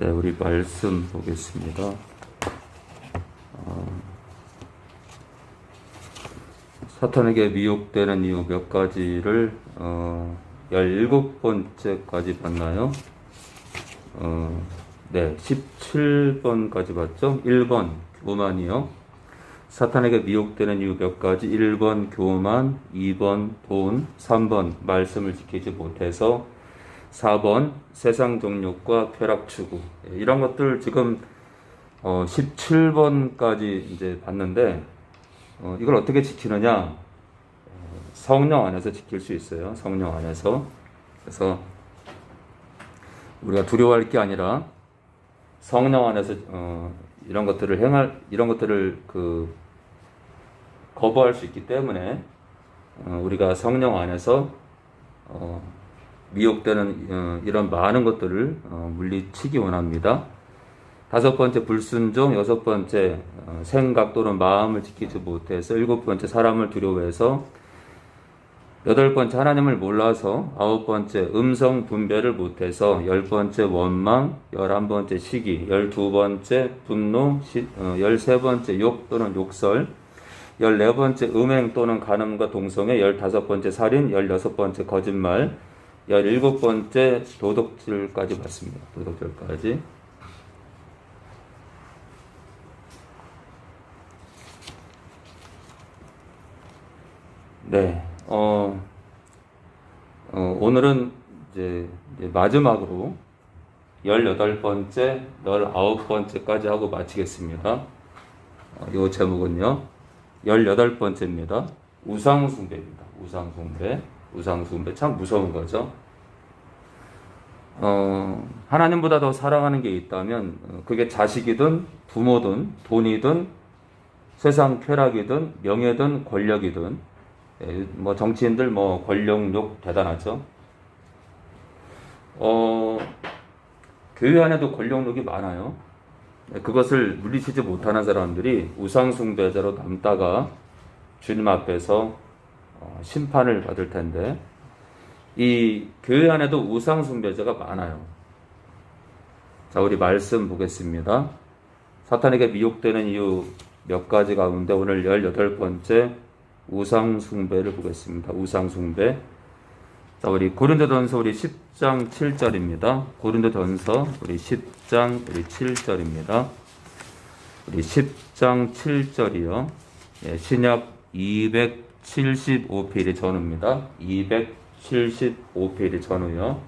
네, 우리 말씀 보겠습니다. 사탄에게 미혹되는 이유 몇 가지를 17번째까지 봤나요? 네, 17번까지 봤죠? 1번 교만이요. 사탄에게 미혹되는 이유 몇 가지. 1번 교만, 2번 돈, 3번 말씀을 지키지 못해서, 4번 세상 정욕과 쾌락 추구. 이런 것들 지금 17번까지 이제 봤는데, 이걸 어떻게 지키느냐? 성령 안에서 지킬 수 있어요. 성령 안에서. 그래서 우리가 두려워할 게 아니라 성령 안에서 이런 것들을 거부할 수 있기 때문에 우리가 성령 안에서 미혹되는 이런 많은 것들을 물리치기 원합니다. 5번째 불순종, 6번째 생각 또는 마음을 지키지 못해서, 7번째 사람을 두려워해서, 8번째 하나님을 몰라서, 9번째 음성 분별을 못해서, 10번째 원망, 11번째 시기, 12번째 분노, 13번째 욕 또는 욕설, 14번째 음행 또는 간음과 동성애, 15번째 살인, 16번째 거짓말, 17번째 도덕질까지 봤습니다. 도덕질까지. 네, 오늘은 이제 마지막으로 18번째, 19번째까지 하고 마치겠습니다. 이 제목은요, 18번째입니다. 우상숭배입니다. 우상숭배. 우상숭배 참 무서운 거죠. 하나님보다 더 사랑하는 게 있다면, 그게 자식이든, 부모든, 돈이든, 세상 쾌락이든, 명예든, 권력이든, 뭐 정치인들 뭐 권력욕 대단하죠. 교회 안에도 권력욕이 많아요. 그것을 물리치지 못하는 사람들이 우상숭배자로 남다가 주님 앞에서 심판을 받을 텐데, 이 교회 안에도 우상숭배자가 많아요. 자, 우리 말씀 보겠습니다. 사탄에게 미혹되는 이유 몇 가지 가운데 오늘 18번째 우상숭배를 보겠습니다. 우상숭배. 자, 우리 고린도전서 우리 10장 7절입니다. 고린도전서 우리 10장 우리 7절입니다. 우리 10장 7절이요. 예, 신약 275페이지 전후입니다. 275페이지 전후요.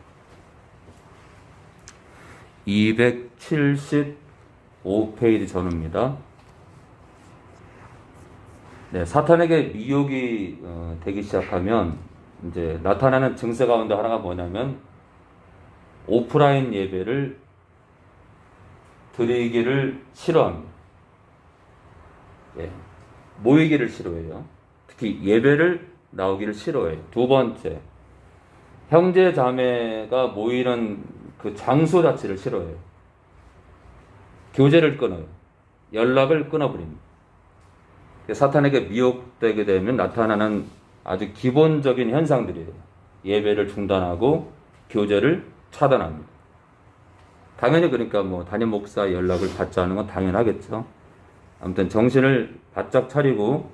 275페이지 전후입니다. 네, 사탄에게 미혹이 되기 시작하면 이제 나타나는 증세 가운데 하나가 뭐냐면, 오프라인 예배를 드리기를 싫어합니다. 예, 모이기를 싫어해요. 특히 예배를 나오기를 싫어해요. 2번째, 형제 자매가 모이는 그 장소 자체를 싫어해요. 교제를 끊어요. 연락을 끊어버립니다. 사탄에게 미혹되게 되면 나타나는 아주 기본적인 현상들이에요. 예배를 중단하고 교제를 차단합니다. 당연히 그러니까 뭐 담임 목사 연락을 받지 않는 건 당연하겠죠. 아무튼 정신을 바짝 차리고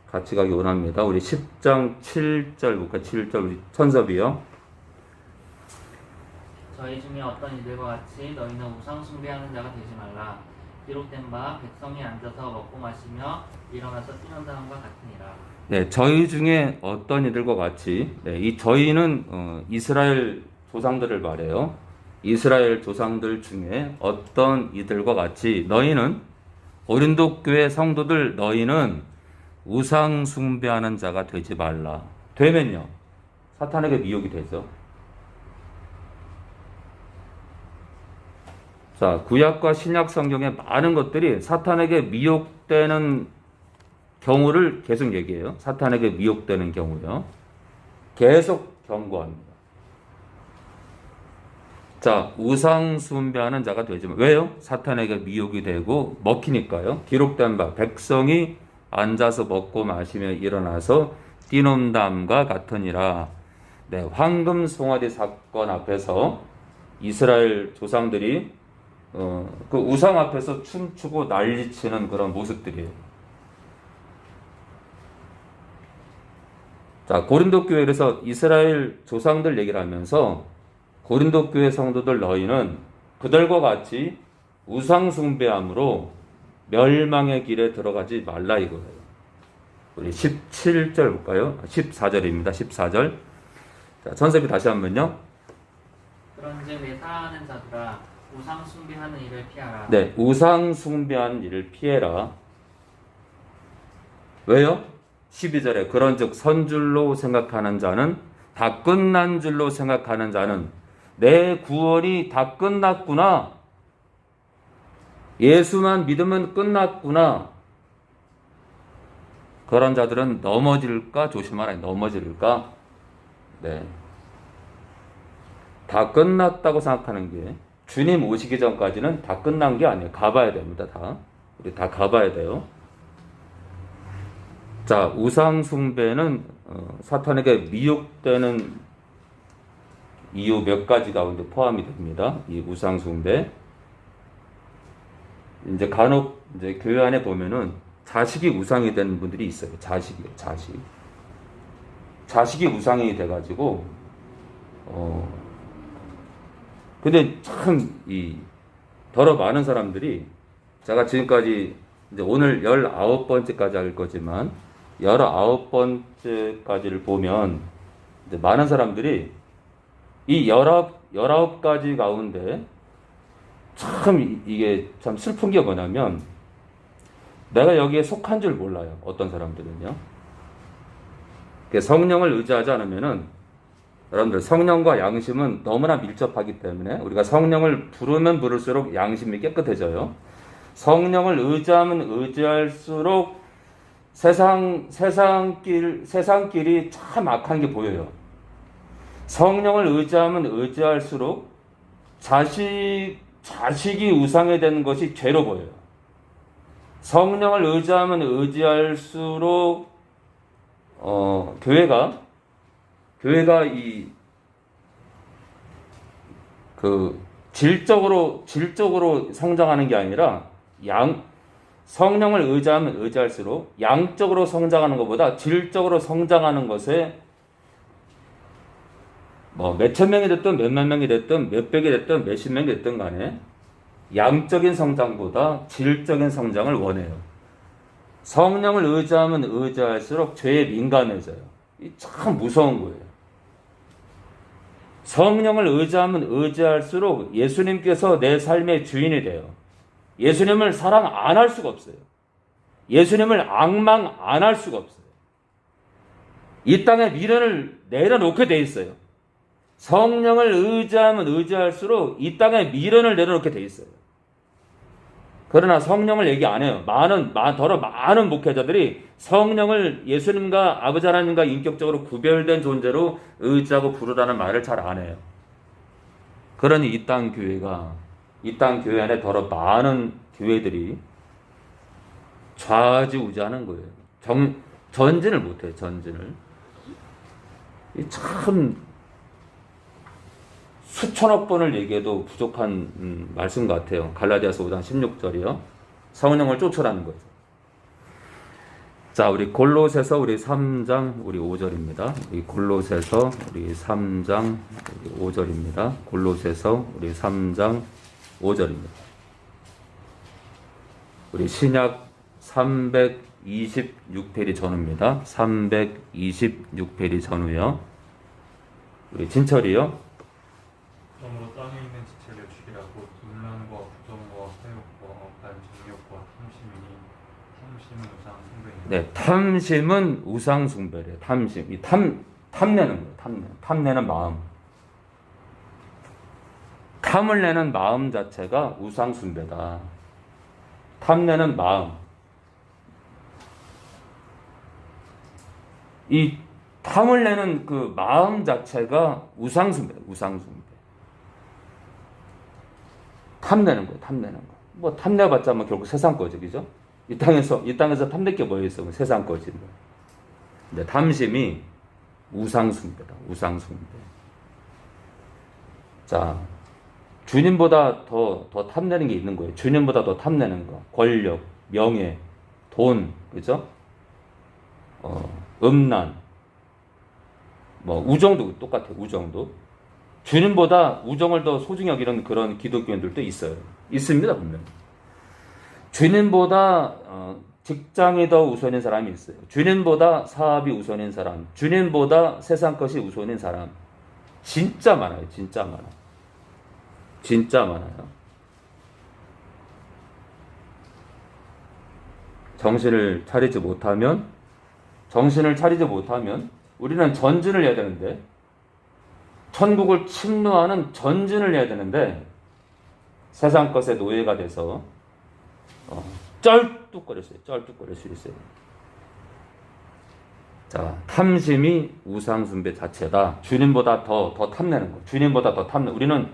같이 가기 원합니다. 우리 10장 7절, 7절 우리 천섭이요. 저희 중에 어떤 이들과 같이 너희는 우상 숭배하는 자가 되지 말라. 기록된 바 백성이 앉아서 먹고 마시며 일어나서 뛰는 사람과 같으니라. 네, 저희 중에 어떤 이들과 같이, 네, 이 저희는 이스라엘 조상들을 말해요. 이스라엘 조상들 중에 어떤 이들과 같이 너희는, 고린도 교회 성도들 너희는 우상 숭배하는 자가 되지 말라. 되면요, 사탄에게 미혹이 되죠. 자, 구약과 신약 성경의 많은 것들이 사탄에게 미혹되는 경우를 계속 얘기해요. 사탄에게 미혹되는 경우요. 계속 경고합니다. 자, 우상 숭배하는 자가 되지만, 왜요? 사탄에게 미혹이 되고 먹히니까요. 기록된 바 백성이 앉아서 먹고 마시며 일어나서 뛰논담과 같으니라. 네, 황금 송아지 사건 앞에서 이스라엘 조상들이 그 우상 앞에서 춤추고 난리치는 그런 모습들이에요. 자, 고린도 교회에서 이스라엘 조상들 얘기를 하면서 고린도 교회 성도들 너희는 그들과 같이 우상 숭배함으로 멸망의 길에 들어가지 말라 이거예요. 우리 17절 볼까요? 14절입니다. 14절. 자, 선생님이 다시 한번요. 그런즉 내 사랑하는 자들아 우상 숭배하는 일을 피하라. 네, 우상 숭배하는 일을 피해라. 왜요? 12절에 그런즉 선줄로 생각하는 자는 다 끝난 줄로 생각하는 자는 내 구원이 다 끝났구나. 예수만 믿으면 끝났구나. 그런 자들은 넘어질까 조심하라. 넘어질까? 네. 다 끝났다고 생각하는 게 주님 오시기 전까지는 다 끝난 게 아니에요. 가봐야 됩니다. 다. 우리 다 가봐야 돼요. 자, 우상 숭배는 사탄에게 미혹되는 이유 몇 가지 가운데 포함이 됩니다. 이 우상 숭배. 이제 간혹 이제 교회 안에 보면은 자식이 우상이 된 분들이 있어요. 자식이요, 자식. 자식이 우상이 돼가지고 근데 참 더러 많은 사람들이 제가 지금까지 이제 오늘 19번째까지 할 거지만 19번째까지를 보면 이제 많은 사람들이 이 19가지 가운데 참 이게 참 슬픈 게 뭐냐면 내가 여기에 속한 줄 몰라요. 어떤 사람들은요. 성령을 의지하지 않으면은 여러분들 성령과 양심은 너무나 밀접하기 때문에 우리가 성령을 부르면 부를수록 양심이 깨끗해져요. 성령을 의지하면 의지할수록 세상길이 참 악한 게 보여요. 성령을 의지하면 의지할수록 자식이 우상이 되는 것이 죄로 보여요. 성령을 의지하면 의지할수록 교회가 질적으로 성장하는 게 아니라 성령을 의지하면 의지할수록 양적으로 성장하는 것보다 질적으로 성장하는 것에 몇천 명이 됐든 몇만 명이 됐든 몇백이 됐든 몇십 명이 됐든 간에 양적인 성장보다 질적인 성장을 원해요. 성령을 의지하면 의지할수록 죄에 민감해져요. 참 무서운 거예요. 성령을 의지하면 의지할수록 예수님께서 내 삶의 주인이 돼요. 예수님을 사랑 안 할 수가 없어요. 예수님을 앙망 안 할 수가 없어요. 이 땅에 미련을 내려놓게 돼 있어요. 성령을 의지하면 의지할수록 이 땅에 미련을 내려놓게 돼 있어요. 그러나 성령을 얘기 안 해요. 더러 많은 목회자들이 성령을 예수님과 아버지 하나님과 인격적으로 구별된 존재로 의지하고 부르라는 말을 잘 안 해요. 그러니 이 땅 교회 안에 더러 많은 교회들이 좌지우지하는 거예요. 전진을 못해요. 전진을. 참 수천억 번을 얘기해도 부족한 말씀 같아요. 갈라디아서 5장 16절이요. 성령을 쫓으라는 거죠. 자, 우리 골로새서 우리 3장 우리 5절입니다. 우리 골로새서 우리 3장 5절입니다. 골로새서 우리 3장 5절입니다. 우리 신약 326페이지 전후입니다. 326페이지 전후요. 우리 진철이요. 그러므로 땅에 있는 지체를 죽이라고 분란과 부정과 사욕과 억한 정욕과 탐심은 우상 숭배니라. 네, 탐심은 우상 숭배래요. 탐심. 탐내는 거예요. 탐내는 마음. 탐을 내는 마음 자체가 우상 숭배다. 탐내는 마음. 이 탐을 내는 그 마음 자체가 우상 숭배예요. 우상 숭배. 탐내는 거예요. 탐내는 거. 탐내봤자 결국 세상 거지, 그죠? 이 땅에서 탐낼 게 뭐에 있어? 세상 거지. 근데 탐심이 우상 숭배다. 우상 숭배. 자, 주님보다 더 탐내는 게 있는 거예요. 주님보다 더 탐내는 거. 권력, 명예, 돈, 그죠? 음란, 뭐, 우정도 똑같아요. 우정도. 주님보다 우정을 더 소중히 여기는 그런 기독교인들도 있어요. 있습니다, 분명히. 주님보다 직장이 더 우선인 사람이 있어요. 주님보다 사업이 우선인 사람, 주님보다 세상 것이 우선인 사람. 진짜 많아요. 진짜 많아요. 진짜 많아요. 정신을 차리지 못하면 우리는 전진을 해야 되는데, 천국을 침노하는 전진을 해야 되는데, 세상 것에 노예가 돼서 쩔뚝거릴 수 있어요. 자, 탐심이 우상숭배 자체다. 주님보다 더 탐내는 거. 주님보다 더 탐내. 우리는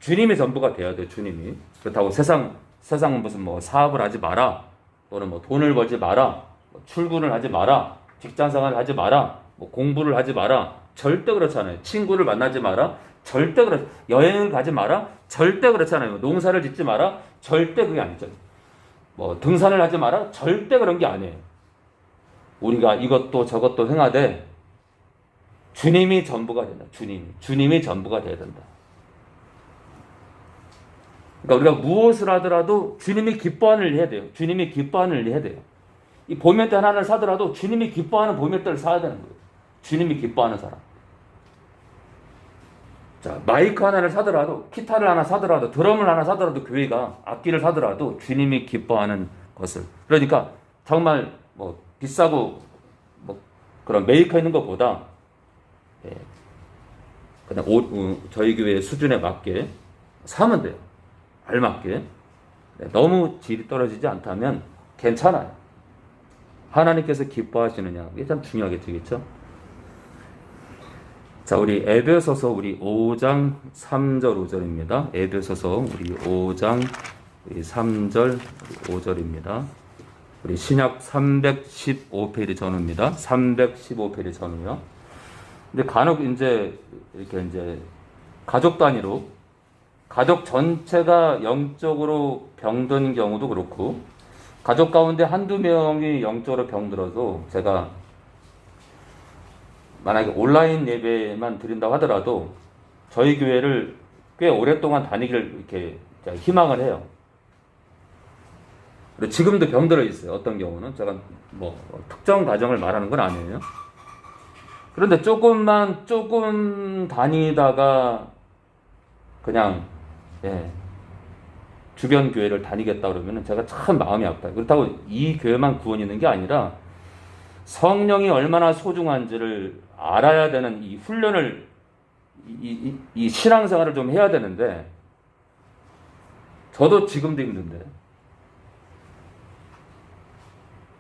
주님이 전부가 돼야 돼요. 주님이. 그렇다고 세상은 무슨 뭐 사업을 하지 마라, 또는 뭐 돈을 벌지 마라, 뭐 출근을 하지 마라, 직장생활을 하지 마라, 뭐 공부를 하지 마라. 절대 그렇지 않아요. 친구를 만나지 마라. 절대 여행을 가지 마라. 절대 그렇지 않아요. 농사를 짓지 마라. 절대 그게 아니죠. 뭐 등산을 하지 마라. 절대 그런 게 아니에요. 우리가 이것도 저것도 행하되 주님이 전부가 된다. 주님이 전부가 돼야 된다. 그러니까 우리가 무엇을 하더라도 주님이 기뻐하는 일을 해야 돼요. 주님이 기뻐하는 일을 해야 돼요. 이 보멜대 하나를 사더라도 주님이 기뻐하는 보멜대를 사야 되는 거예요. 주님이 기뻐하는 사람. 자, 마이크 하나를 사더라도, 기타를 하나 사더라도, 드럼을 하나 사더라도, 교회가 악기를 사더라도 주님이 기뻐하는 것을. 그러니까 정말 뭐 비싸고 뭐 그런 메이커 있는 것보다 그냥 저희 교회 수준에 맞게 사면 돼요. 알맞게. 너무 질이 떨어지지 않다면 괜찮아요. 하나님께서 기뻐하시느냐, 이게 참 중요하게 되겠죠. 자, 우리 에베소서 우리 5장 3절 5절입니다. 에베소서 우리 5장 3절 5절입니다. 우리 신약 315페이지 전후입니다. 315페이지 전후요. 근데 간혹 이제 가족 단위로, 가족 전체가 영적으로 병든 경우도 그렇고, 가족 가운데 한두 명이 영적으로 병들어도, 제가 만약에 온라인 예배만 드린다고 하더라도 저희 교회를 꽤 오랫동안 다니기를 이렇게 희망을 해요. 그리고 지금도 병들어 있어요. 어떤 경우는 제가 뭐 특정 가정을 말하는 건 아니에요. 그런데 조금 다니다가 그냥 주변 교회를 다니겠다 그러면 제가 참 마음이 아파요. 그렇다고 이 교회만 구원이 있는 게 아니라 성령이 얼마나 소중한지를 알아야 되는 이 훈련을, 이 신앙생활을 좀 해야 되는데, 저도 지금도 힘든데,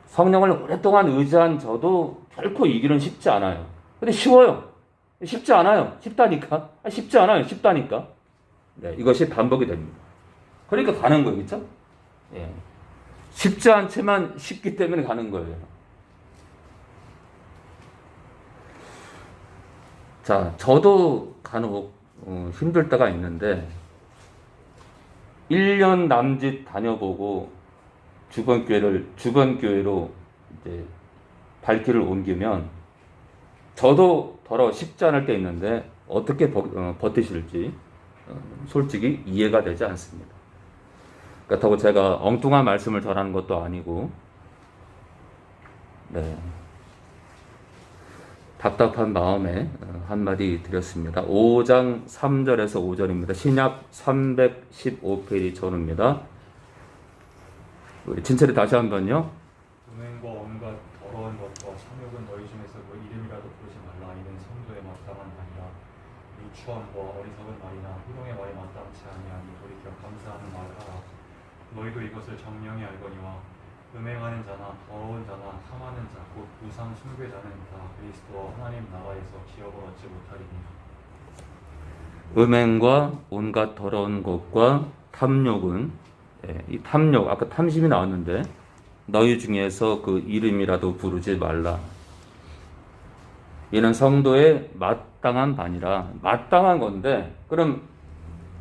성령을 오랫동안 의지한 저도 결코 이 길은 쉽지 않아요. 근데 쉬워요. 쉽지 않아요. 쉽다니까. 쉽지 않아요. 쉽다니까. 네, 이것이 반복이 됩니다. 그러니까 가는 거예요. 그렇죠? 예. 쉽지 않지만 쉽기 때문에 가는 거예요. 자, 저도 간혹 힘들 때가 있는데 1년 남짓 다녀보고 주변 교회로 이제 발길을 옮기면 저도 더러 쉽지 않을 때 있는데 어떻게 버티실지 솔직히 이해가 되지 않습니다. 그렇다고 제가 엉뚱한 말씀을 전하는 것도 아니고, 답답한 마음에 한마디 드렸습니다. 5장 3절에서 5절입니다. 신약 315페이지 전후입니다. 우리 진철이 다시 한번요. 음행과 온갖 더러운 것과 참욕은 너희 중에서 뭐 이름이라도 부르지 말라. 이는 성도에 마땅한 말이라. 유추함과 어리석은 말이나 희롱의 말이 마땅치 아니하니 돌이켜 감사하는 말을 하라. 너희도 이것을 정령이 알거니와 음행하는 자나 더러운 자나 탐하는 자 곧 우상 숭배자는 다 그리스도와 하나님 나라에서 기업을 얻지 못하리니. 음행과 온갖 더러운 것과 탐욕은, 이 탐욕, 아까 탐심이 나왔는데, 너희 중에서 그 이름이라도 부르지 말라. 이는 성도의 마땅한 반이라. 마땅한 건데, 그럼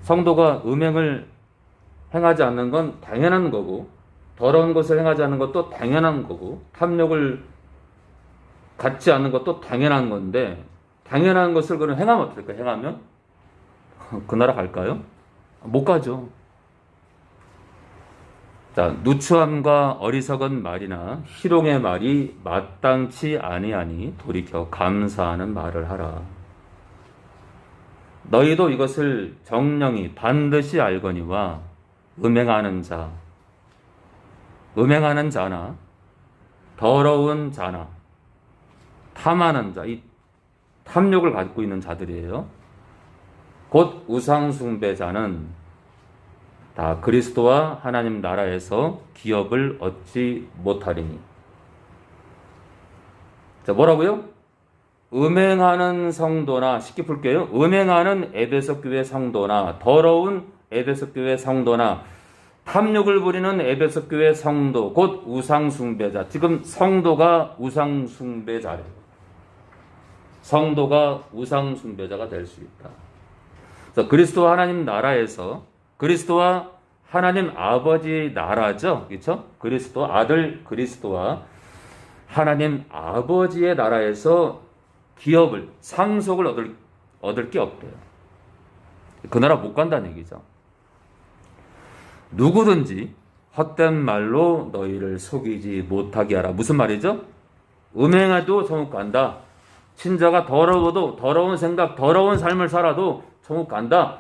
성도가 음행을 행하지 않는 건 당연한 거고, 더러운 것을 행하지 않는 것도 당연한 거고, 탐욕을 갖지 않는 것도 당연한 건데, 당연한 것을 그럼 행하면 어떨까? 행하면 그 나라 갈까요? 못 가죠. 자, 누추함과 어리석은 말이나 희롱의 말이 마땅치 아니하니 돌이켜 감사하는 말을 하라. 너희도 이것을 정령이 반드시 알거니와 음행하는 자나 더러운 자나 탐하는 자, 이 탐욕을 갖고 있는 자들이에요. 곧 우상숭배자는 다 그리스도와 하나님 나라에서 기업을 얻지 못하리니. 자, 뭐라고요? 음행하는 성도나, 쉽게 풀게요. 음행하는 에베소 교회 성도나, 더러운 에베소 교회 성도나, 탐욕을 부리는 에베소 교회 성도, 곧 우상숭배자. 지금 성도가 우상숭배자래요. 성도가 우상숭배자가 될 수 있다. 그래서 그리스도와 하나님 나라에서, 그리스도와 하나님 아버지 나라죠. 그렇죠? 그리스도 아들 그리스도와 하나님 아버지의 나라에서 기업을, 상속을 얻을 게 없대요. 그 나라 못 간다는 얘기죠. 누구든지 헛된 말로 너희를 속이지 못하게 하라. 무슨 말이죠? 음행해도 천국 간다. 친자가 더러워도, 더러운 생각, 더러운 삶을 살아도 천국 간다.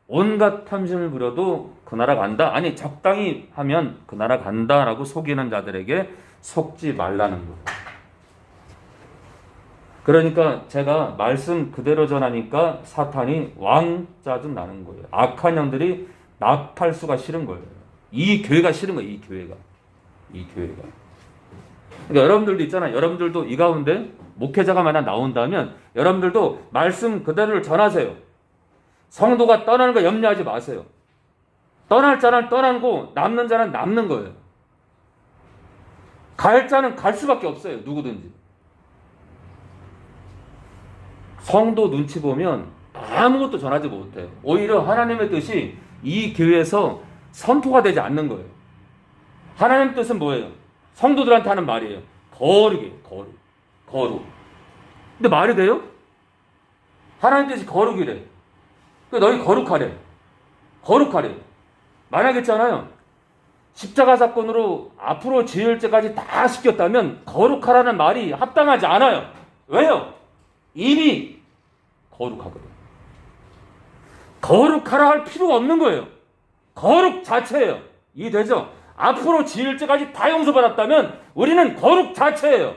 온갖 탐심을 부려도 그 나라 간다. 아니, 적당히 하면 그 나라 간다라고 속이는 자들에게 속지 말라는 거. 그러니까 제가 말씀 그대로 전하니까 사탄이 왕짜증 나는 거예요. 악한 영들이 나팔수가 싫은 거예요. 이 교회가 싫은 거예요. 이 교회가. 그러니까 여러분들도 있잖아요. 여러분들도 이 가운데 목회자가 만약 나온다면 여러분들도 말씀 그대로를 전하세요. 성도가 떠나는 거 염려하지 마세요. 떠날 자는 떠나고 남는 자는 남는 거예요. 갈 자는 갈 수밖에 없어요. 누구든지. 성도 눈치 보면 아무것도 전하지 못해요. 오히려 하나님의 뜻이 이 교회에서 선포가 되지 않는 거예요. 하나님의 뜻은 뭐예요? 성도들한테 하는 말이에요. 거룩이에요. 거룩. 근데 말이 돼요? 하나님 뜻이 거룩이래. 너희 거룩하래. 만약했잖아요. 십자가 사건으로 앞으로 지을 죄까지 다 시켰다면 거룩하라는 말이 합당하지 않아요. 왜요? 이미 거룩하거든. 거룩하라 할 필요가 없는 거예요. 거룩 자체예요. 이해되죠? 앞으로 지을 죄까지 다 용서받았다면 우리는 거룩 자체예요.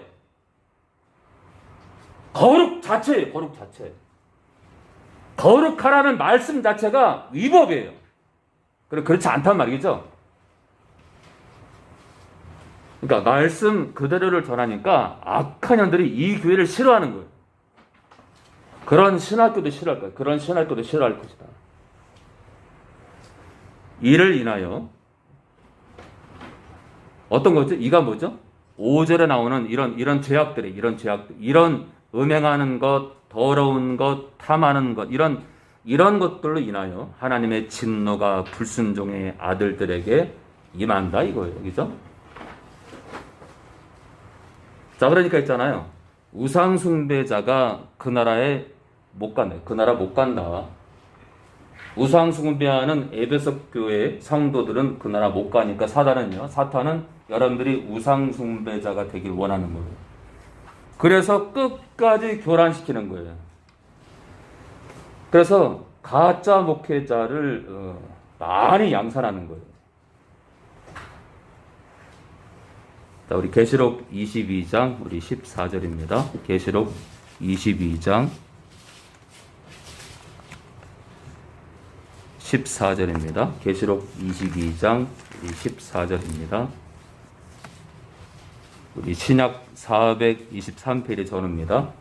거룩 자체. 거룩하라는 말씀 자체가 위법이에요. 그렇지 않단 말이죠. 그러니까 말씀 그대로를 전하니까 악한 년들이 이 교회를 싫어하는 거예요. 그런 신학교도 싫어할 거예요. 그런 신학교도 싫어할 것이다. 이를 인하여 어떤 거죠? 이가 뭐죠? 5절에 나오는 이런 죄악들이, 이런 음행하는 것, 더러운 것, 탐하는 것, 이런 것들로 인하여 하나님의 진노가 불순종의 아들들에게 임한다 이거예요. 그죠? 자, 그러니까 있잖아요. 우상숭배자가 그 나라에 못 간다. 그 나라 못 간다. 우상숭배하는 에베소 교회 성도들은 그 나라 못 가니까 사탄은 여러분들이 우상숭배자가 되길 원하는 거예요. 그래서 끝까지 교란시키는 거예요. 그래서 가짜 목회자를 많이 양산하는 거예요. 자, 우리 계시록 22장 우리 14절입니다. 계시록 22장 14절입니다. 계시록 22장 14절입니다. 우리 신약 423페이지 전후입니다.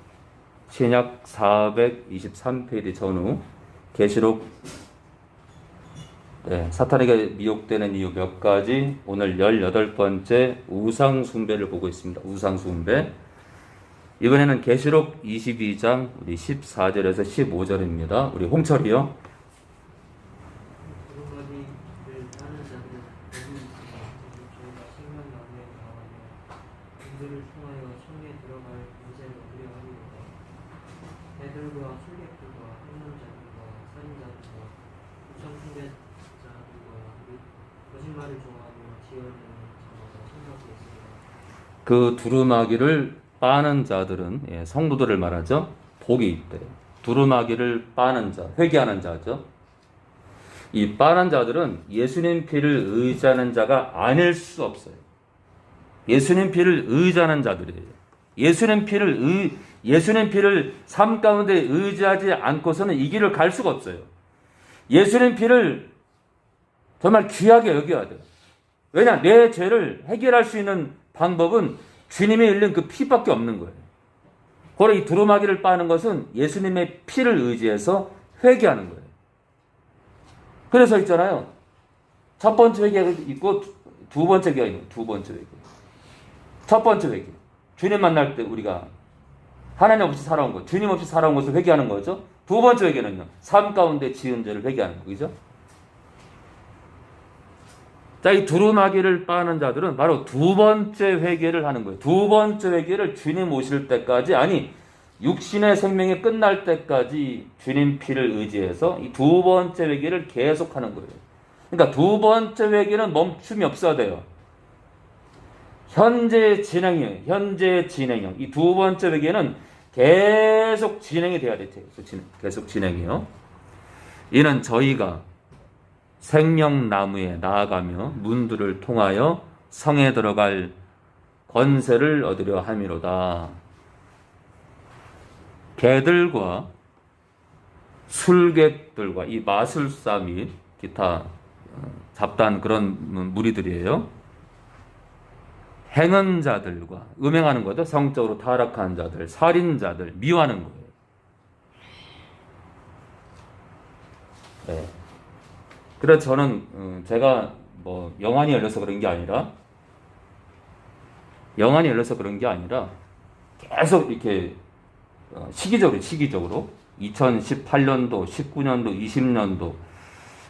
신약 423페이지 전후 계시록 사탄에게 미혹되는 이유 몇 가지 오늘 18번째 우상숭배를 보고 있습니다. 우상숭배. 이번에는 계시록 22장 우리 14절에서 15절입니다. 우리 홍철이요. 두루마리를 따는 자들은 저희가 생명의 언약에 나와며 그들을 통하여 성에 들어갈 인생을 얻으려 하리로다. 애들과 술객들과 행론자들과 살인자들과 우상숭배자들과 및 거짓말을 좋아하며 지어내는 자마다 생각이 있으리라. 그 두루마기를 빠는 자들은 성도들을 말하죠. 복이 있대요. 두루마기를 빠는 자, 회개하는 자죠. 이 빠는 자들은 예수님 피를 의지하는 자가 아닐 수 없어요. 예수님 피를 의지하는 자들이에요. 예수님 피를 삶 가운데 의지하지 않고서는 이 길을 갈 수가 없어요. 예수님 피를 정말 귀하게 여겨야 돼요. 왜냐? 내 죄를 해결할 수 있는 방법은 주님이 흘린 그 피밖에 없는 거예요. 그러나 이 두루마기를 빠는 것은 예수님의 피를 의지해서 회개하는 거예요. 그래서 있잖아요. 첫 번째 회개가 있고 두 번째 회개가 있고 두 번째 회개. 첫 번째 회개. 주님 만날 때 우리가 하나님 없이 살아온 것, 주님 없이 살아온 것을 회개하는 거죠. 두 번째 회개는요. 삶 가운데 지은 죄를 회개하는 거죠. 자, 이 두루마기를 빠는 자들은 바로 두 번째 회개를 하는 거예요. 두 번째 회개를 주님 오실 때까지, 아니 육신의 생명이 끝날 때까지 주님 피를 의지해서 이 두 번째 회개를 계속하는 거예요. 그러니까 두 번째 회개는 멈춤이 없어야 돼요. 현재 진행이에요. 현재 진행형. 이 두 번째 회개는 계속 진행이 돼야 돼요. 계속 진행이요. 이는 저희가 생명나무에 나아가며 문들을 통하여 성에 들어갈 권세를 얻으려 함이로다. 개들과 술객들과 이 마술사 및 기타 잡다한 그런 무리들이에요. 행은 자들과 음행하는 거죠. 성적으로 타락한 자들, 살인자들, 미워하는 거예요. 네. 그래서 저는 제가 뭐 영안이 열려서 그런 게 아니라 계속 이렇게 시기적으로 2018년도, 19년도, 20년도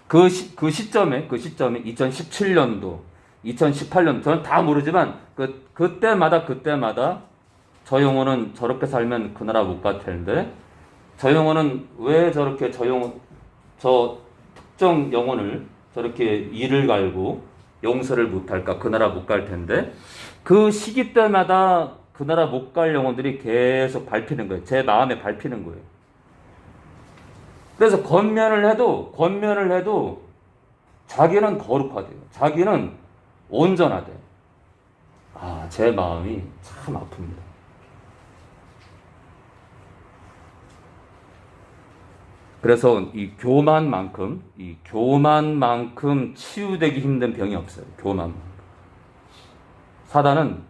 그 시점에 2017년도, 2018년 저는 다 모르지만 그때마다 저 영혼은 저렇게 살면 그 나라 못 갈 텐데, 저 영혼은 왜 저렇게 저 특정 영혼을 저렇게 이를 갈고 용서를 못할까? 그 나라 못 갈 텐데, 그 시기 때마다 그 나라 못 갈 영혼들이 계속 밟히는 거예요. 제 마음에 밟히는 거예요. 그래서 권면을 해도 자기는 거룩하대요. 자기는 온전하대요. 제 마음이 참 아픕니다. 그래서 이 교만만큼 치유되기 힘든 병이 없어요. 교만만큼. 사단은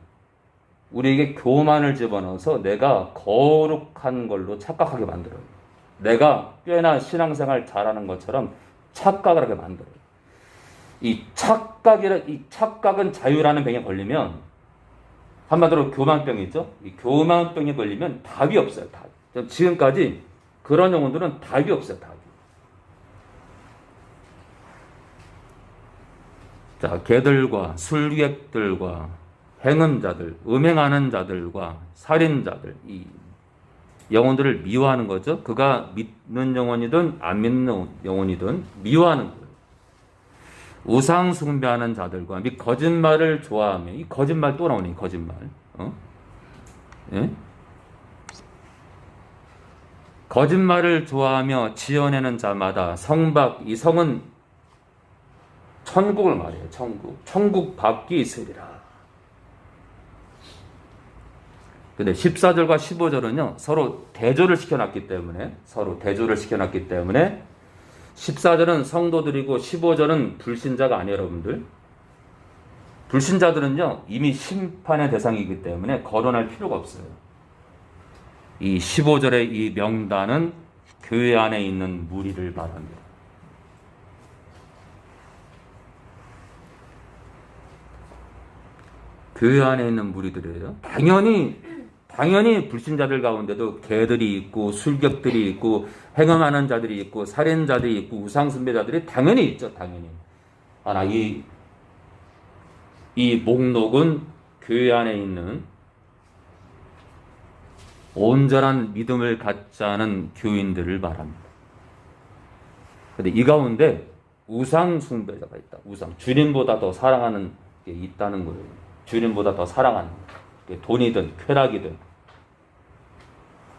우리에게 교만을 집어넣어서 내가 거룩한 걸로 착각하게 만들어요. 내가 꽤나 신앙생활 잘하는 것처럼 착각을 하게 만들어요. 이 착각은 자유라는 병에 걸리면, 한마디로 교만병이죠. 이 교만병에 걸리면 답이 없어요. 답. 지금까지 그런 영혼들은 답이 없어요. 답이. 자, 개들과 술객들과 행은 자들, 음행하는 자들과 살인자들, 이 영혼들을 미워하는 거죠. 그가 믿는 영혼이든 안 믿는 영혼이든 미워하는 거예요. 우상 숭배하는 자들과 및 거짓말을 좋아하며, 이 거짓말 또 나오네. 거짓말. 예? 거짓말을 좋아하며 지어내는 자마다 이 성은 천국을 말해요. 천국 밖이 있으리라. 근데 14절과 15절은요, 서로 대조를 시켜놨기 때문에 14절은 성도들이고 15절은 불신자가 아니에요, 여러분들. 불신자들은요, 이미 심판의 대상이기 때문에 거론할 필요가 없어요. 이 15절의 이 명단은 교회 안에 있는 무리를 말합니다. 교회 안에 있는 무리들이에요. 당연히 당연히 불신자들 가운데도 개들이 있고 술객들이 있고 행음하는 자들이 있고 살인자들이 있고 우상숭배자들이 당연히 있죠. 당연히. 하나 이 목록은 교회 안에 있는 온전한 믿음을 갖지 않은 교인들을 말합니다. 그런데 이 가운데 우상숭배자가 있다. 주님보다 더 사랑하는 게 있다는 거예요. 주님보다 더 사랑하는 게 돈이든 쾌락이든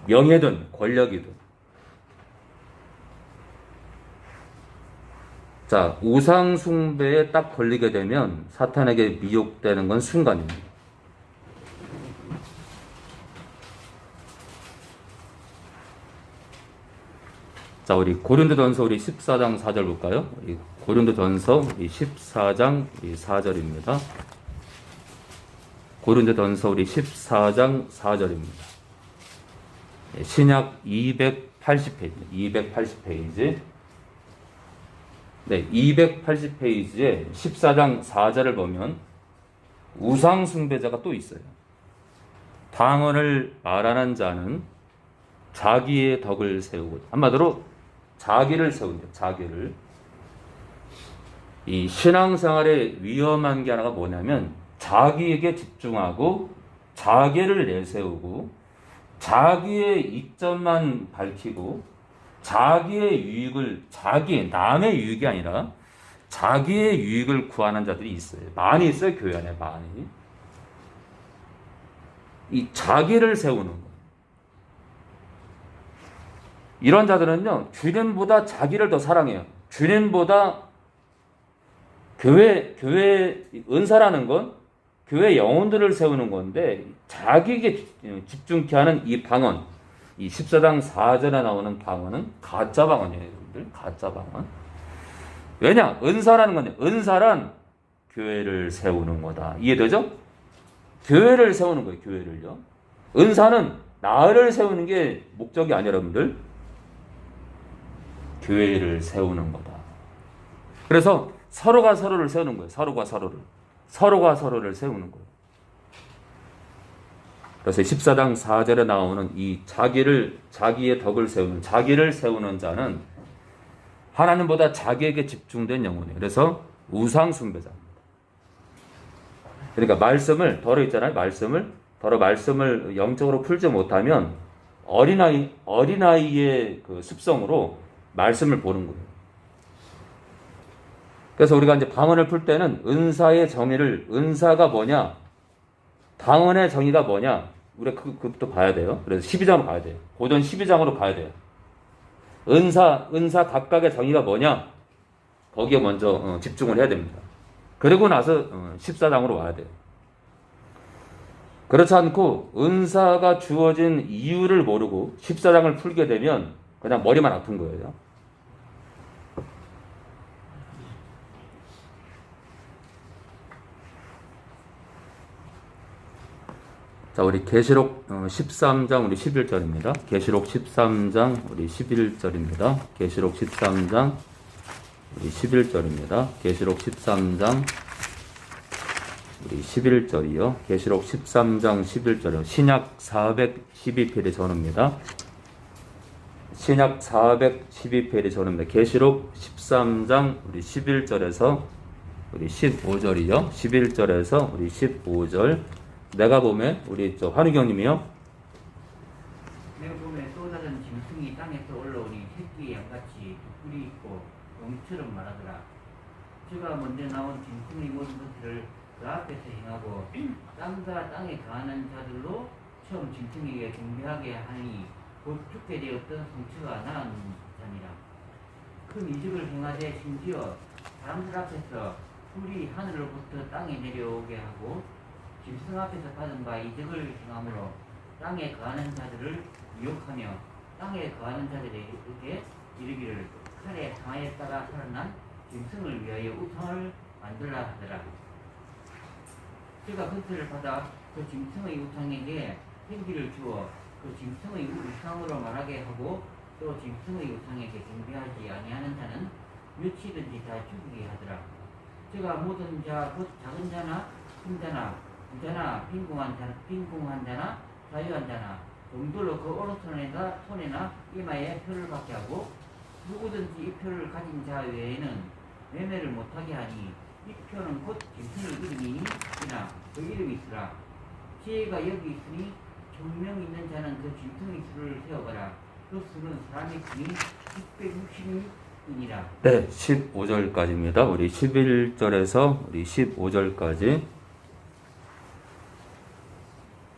명예든 권력이든. 자, 우상숭배에 딱 걸리게 되면 사탄에게 미혹되는 건 순간입니다. 자, 우리 고린도전서 우리 14장 4절 볼까요? 우리 고린도전서 우리 14장 우리 4절입니다. 고린도전서 우리 14장 4절입니다. 신약 280페이지, 280페이지. 네, 280페이지에 14장 4절을 보면 우상숭배자가 또 있어요. 방언을 말하는 자는 자기의 덕을 세우고, 한마디로 자기를 세운다. 자기를. 이 신앙생활에 위험한 게 하나가 뭐냐면 자기에게 집중하고 자기를 내세우고 자기의 이점만 밝히고 자기의 유익을, 남의 유익이 아니라 자기의 유익을 구하는 자들이 있어요. 많이 있어요. 교회 안에 많이. 이 자기를 세우는 거예요. 이런 자들은요, 주님보다 자기를 더 사랑해요. 주님보다 교회 은사라는 건 교회 영혼들을 세우는 건데 자기에게 집중케 하는 이 방언, 이 14장 4절에 나오는 방언은 가짜 방언이에요, 여러분들. 가짜 방언. 왜냐? 은사라는 건요. 은사란 교회를 세우는 거다. 이해되죠? 교회를 세우는 거예요, 교회를요. 은사는 나를 세우는 게 목적이 아니라 여러분들. 교회를 세우는 거다. 그래서 서로가 서로를 세우는 거예요. 서로가 서로를 세우는 거예요. 그래서 14장 4절에 나오는 이 자기의 덕을 세우는, 자기를 세우는 자는 하나님보다 자기에게 집중된 영혼이에요. 그래서 우상숭배자입니다. 그러니까 말씀을 영적으로 풀지 못하면 어린아이의 그 습성으로 말씀을 보는 거예요. 그래서 우리가 이제 방언을 풀 때는 은사가 뭐냐, 방언의 정의가 뭐냐, 우리가 그것도 봐야 돼요. 그래서 12장으로 가야 돼요. 고전 12장으로 가야 돼요. 은사 각각의 정의가 뭐냐, 거기에 먼저 집중을 해야 됩니다. 그리고 나서 14장으로 와야 돼요. 그렇지 않고 은사가 주어진 이유를 모르고 14장을 풀게 되면 그냥 머리만 아픈 거예요. 자, 우리 계시록 13장 우리 11절입니다. 계시록 13장 우리 11절입니다. 계시록 13장 우리 11절입니다. 계시록 13장 우리 11절이요. 계시록 13장 11절이요. 신약 412페이지 전후입니다. 신약 412페이지 전후입니다. 계시록 13장 우리 11절에서 우리 15절이요. 11절에서 우리 15절. 내가 보면 우리 환희경님이요. 내가 보면 쏟아진 짐승이 땅에서 올라오니 새끼 양같이 뿔이 있고 용처럼 말하더라. 주가 먼저 나온 짐승의 모든 것들을 그 앞에서 행하고 땅과 땅에 거하는 자들로 처음 짐승에게 경배하게 하니 곧 죽게 되었던 성체가 나은 자니라. 큰 이적을 행하되 심지어 사람들 앞에서 뿔이 하늘로부터 땅에 내려오게 하고 짐승 앞에서 받은 바 이적을 행함으로 땅에 거하는 자들을 미혹하며 땅에 거하는 자들에게 이르기를 칼에 상하에 따라 살아난 짐승을 위하여 우상을 만들라 하더라. 그가 그것을 받아 그 짐승의 우상에게 행기를 주어 그 짐승의 우상으로 말하게 하고 또 짐승의 우상에게 경배하지 아니하는 자는 몇이든지 다 죽이게 하더라. 제가 모든 자 곧 작은 자나 큰 자나 부자나 빈궁한 자나 자유한 자나 동들로 그 오른손이나 이마에 표를 받게 하고 누구든지 이 표를 가진 자 외에는 매매를 못하게 하니 이 표는 곧 짐승의 이름이니나 그 이름이 있으라. 지혜가 여기 있으니 총명 있는 자는 그 짐승의 수를 세어가라. 그 수는 사람의 분이 660이니라. 네, 15절까지입니다. 우리 11절에서 우리 15절까지.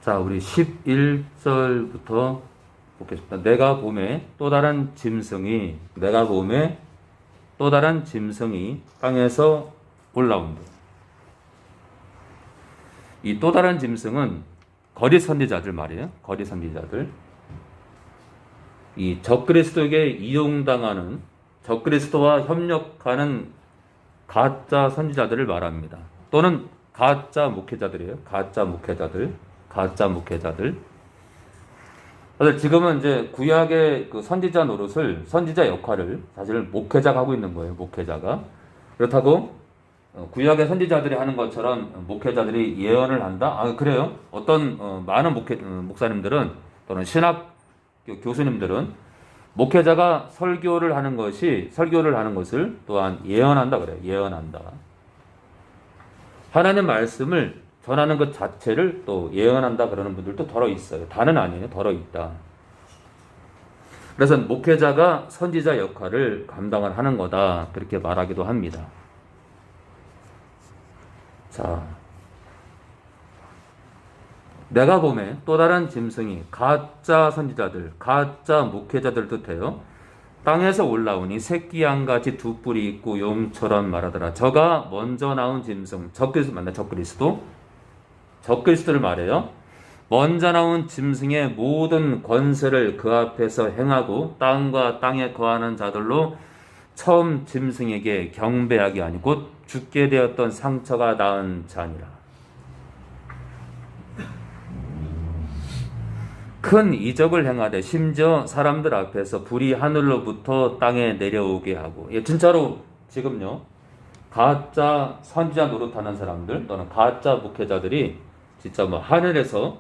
자, 우리 11절부터 보겠습니다. 내가 봄에 또 다른 짐승이 땅에서 올라온다. 이 또 다른 짐승은 거짓 선지자들 말이에요. 거짓 선지자들. 이 적그리스도에게 이용당하는, 적그리스도와 협력하는 가짜 선지자들을 말합니다. 또는 가짜 목회자들이에요. 가짜 목회자들. 사실 지금은 이제 구약의 그 선지자 노릇을, 선지자 역할을 사실 목회자가 하고 있는 거예요. 목회자가. 그렇다고 구약의 선지자들이 하는 것처럼 목회자들이 예언을 한다? 아, 그래요. 어떤 많은 목사님들은 또는 신학 교수님들은 목회자가 설교를 하는 것을 또한 예언한다 그래요. 예언한다. 하나님의 말씀을 전하는 것 자체를 또 예언한다 그러는 분들도 더러 있어요. 다는 아니에요. 더러 있다. 그래서 목회자가 선지자 역할을 감당을 하는 거다. 그렇게 말하기도 합니다. 자, 내가 봄에 또 다른 짐승이 가짜 선지자들, 가짜 목회자들 뜻해요. 땅에서 올라오니 새끼 양같이 두 뿔이 있고 용처럼 말하더라. 저가 먼저 나온 짐승, 적그리스도를 말해요. 먼저 나온 짐승의 모든 권세를 그 앞에서 행하고 땅과 땅에 거하는 자들로 처음 짐승에게 경배하게 하니 곧 죽게 되었던 상처가 나은 자니라. 큰 이적을 행하되 심지어 사람들 앞에서 불이 하늘로부터 땅에 내려오게 하고, 예, 진짜로 지금요 가짜 선지자 노릇하는 사람들 또는 가짜 목회자들이 진짜 뭐 하늘에서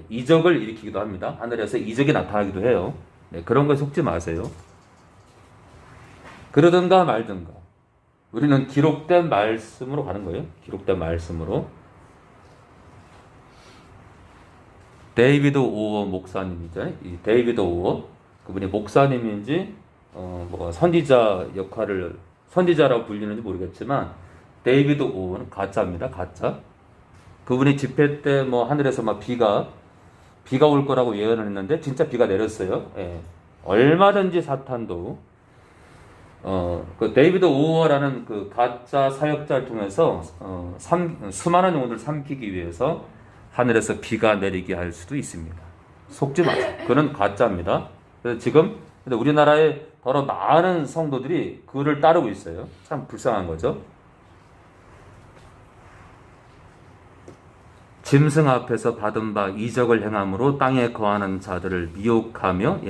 이적을 일으키기도 합니다. 하늘에서 이적이 나타나기도 해요. 네, 그런 거에 속지 마세요. 그러든가 말든가 우리는 기록된 말씀으로 가는 거예요. 기록된 말씀으로. 데이비드 오어 목사님이죠. 이 데이비드 오어, 그분이 목사님인지 선지자 역할을 선지자라고 불리는지 모르겠지만 데이비드 오어는 가짜입니다. 가짜. 그분이 집회 때 뭐 하늘에서 막 비가 올 거라고 예언을 했는데 진짜 비가 내렸어요. 예. 얼마든지 사탄도 그 데이비드 오어라는 그 가짜 사역자를 통해서 수많은 영혼들을 삼키기 위해서 하늘에서 비가 내리게 할 수도 있습니다. 속지 마세요. 그는 가짜입니다. 그래서 지금 우리나라에 더러 많은 성도들이 그를 따르고 있어요. 참 불쌍한 거죠. 짐승 앞에서 받은 바 이적을 행함으로 땅에 거하는 자들을 미혹하며,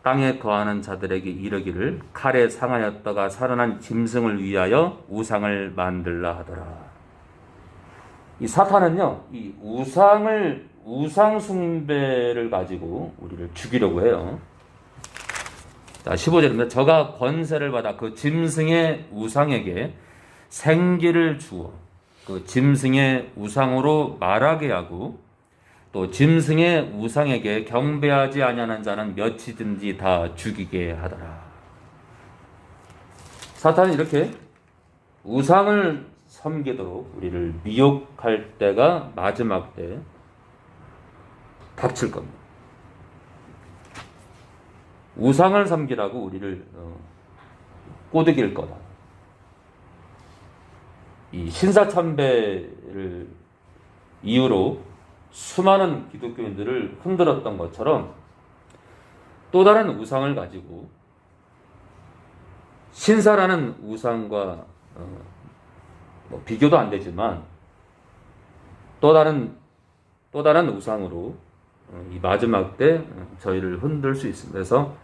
땅에 거하는 자들에게 이르기를 칼에 상하였다가 살아난 짐승을 위하여 우상을 만들라 하더라. 이 사탄은요, 이 우상 숭배를 가지고 우리를 죽이려고 해요. 자, 15절입니다. 저가 권세를 받아 그 짐승의 우상에게 생기를 주어 그 짐승의 우상으로 말하게 하고 또 짐승의 우상에게 경배하지 아니하는 자는 몇이든지 다 죽이게 하더라. 사탄은 이렇게 우상을 섬기도록 우리를 미혹할 때가 마지막 때 닥칠 겁니다. 우상을 섬기라고 우리를 꼬드길 거다. 이 신사참배를 이유로 수많은 기독교인들을 흔들었던 것처럼 또 다른 우상을 가지고 신사라는 우상과 비교도 안 되지만 또 다른 우상으로 이 마지막 때 저희를 흔들 수 있습니다. 그래서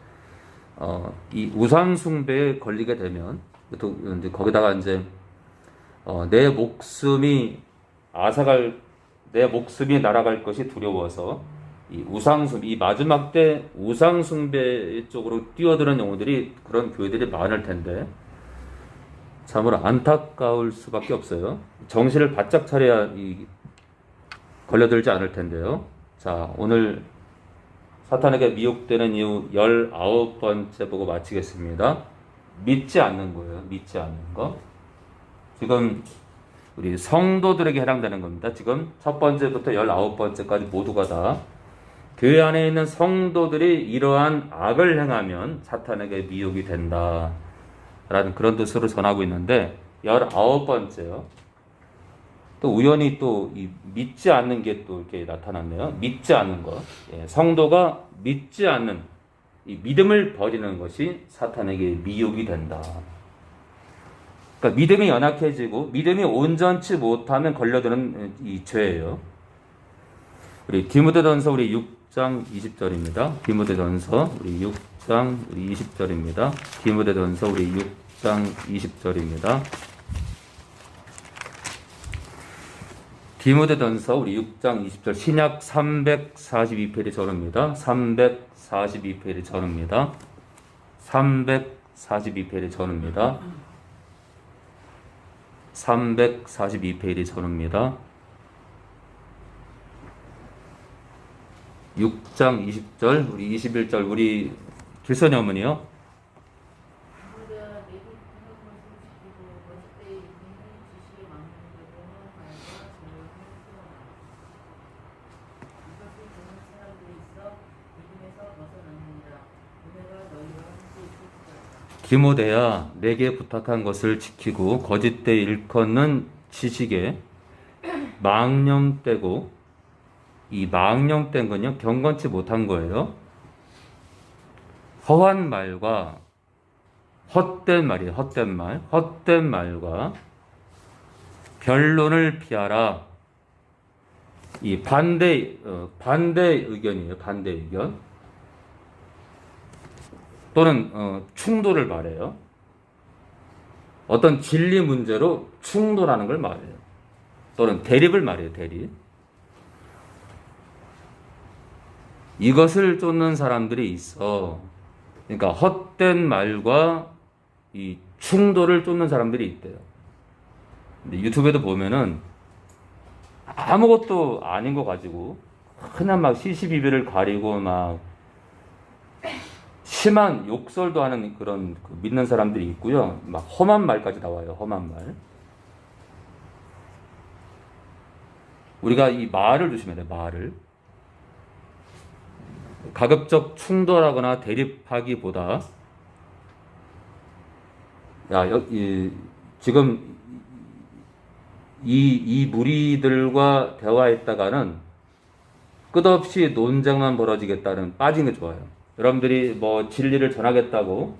이 우상 숭배에 걸리게 되면 이제 거기다가 이제 내 목숨이 날아갈 것이 두려워서 이 우상숭배, 이 마지막 때 우상숭배 쪽으로 뛰어드는 영혼들이 그런 교회들이 많을 텐데 참으로 안타까울 수밖에 없어요. 정신을 바짝 차려야 걸려들지 않을 텐데요. 자, 오늘 사탄에게 미혹되는 이유 19번째 보고 마치겠습니다. 믿지 않는 거예요. 믿지 않는 거. 지금 우리 성도들에게 해당되는 겁니다. 지금 첫 번째부터 19번째까지 모두가 다 교회 안에 있는 성도들이 이러한 악을 행하면 사탄에게 미혹이 된다 라는 그런 뜻으로 전하고 있는데 19번째요. 또 우연히 또 이 믿지 않는 게 또 이렇게 나타났네요. 믿지 않는 것. 예, 성도가 믿지 않는 이 믿음을 버리는 것이 사탄에게 미혹이 된다. 그러니까 믿음이 연약해지고 믿음이 온전치 못하면 걸려드는 이 죄예요. 우리 디모데전서 우리 6장 20절입니다. 디모데전서 우리 6장 우리 20절입니다. 디모데전서 우리 6장 20절입니다. 디모데전서 우리 6장 20절 신약 342페이지 전후입니다. 342페이지 전후입니다. 342페이지 전후입니다. 342페이지 전후입니다. 6장 20절 우리 21절 우리 길선이 어머니요. 디모데야 내게 부탁한 것을 지키고 거짓되 일컫는 지식에 망령되고 이 망령된 건요 경건치 못한 거예요. 허한 말과 헛된 말이에요. 헛된 말과 변론을 피하라. 이 반대 의견이에요. 반대 의견. 또는 충돌을 말해요. 어떤 진리 문제로 충돌하는 걸 말해요. 또는 대립을 말해요. 대립. 이것을 쫓는 사람들이 있어. 그러니까 헛된 말과 이 충돌을 쫓는 사람들이 있대요. 근데 유튜브에도 보면은 아무것도 아닌 거 가지고 그냥 막 시시비비를 가리고 막 심한 욕설도 하는 그런 믿는 사람들이 있고요. 막 험한 말까지 나와요. 험한 말. 우리가 이 말을 조심해야 돼요. 말을. 가급적 충돌하거나 대립하기보다 지금 이 무리들과 대화했다가는 끝없이 논쟁만 벌어지겠다는 빠진 게 좋아요. 여러분들이 뭐 진리를 전하겠다고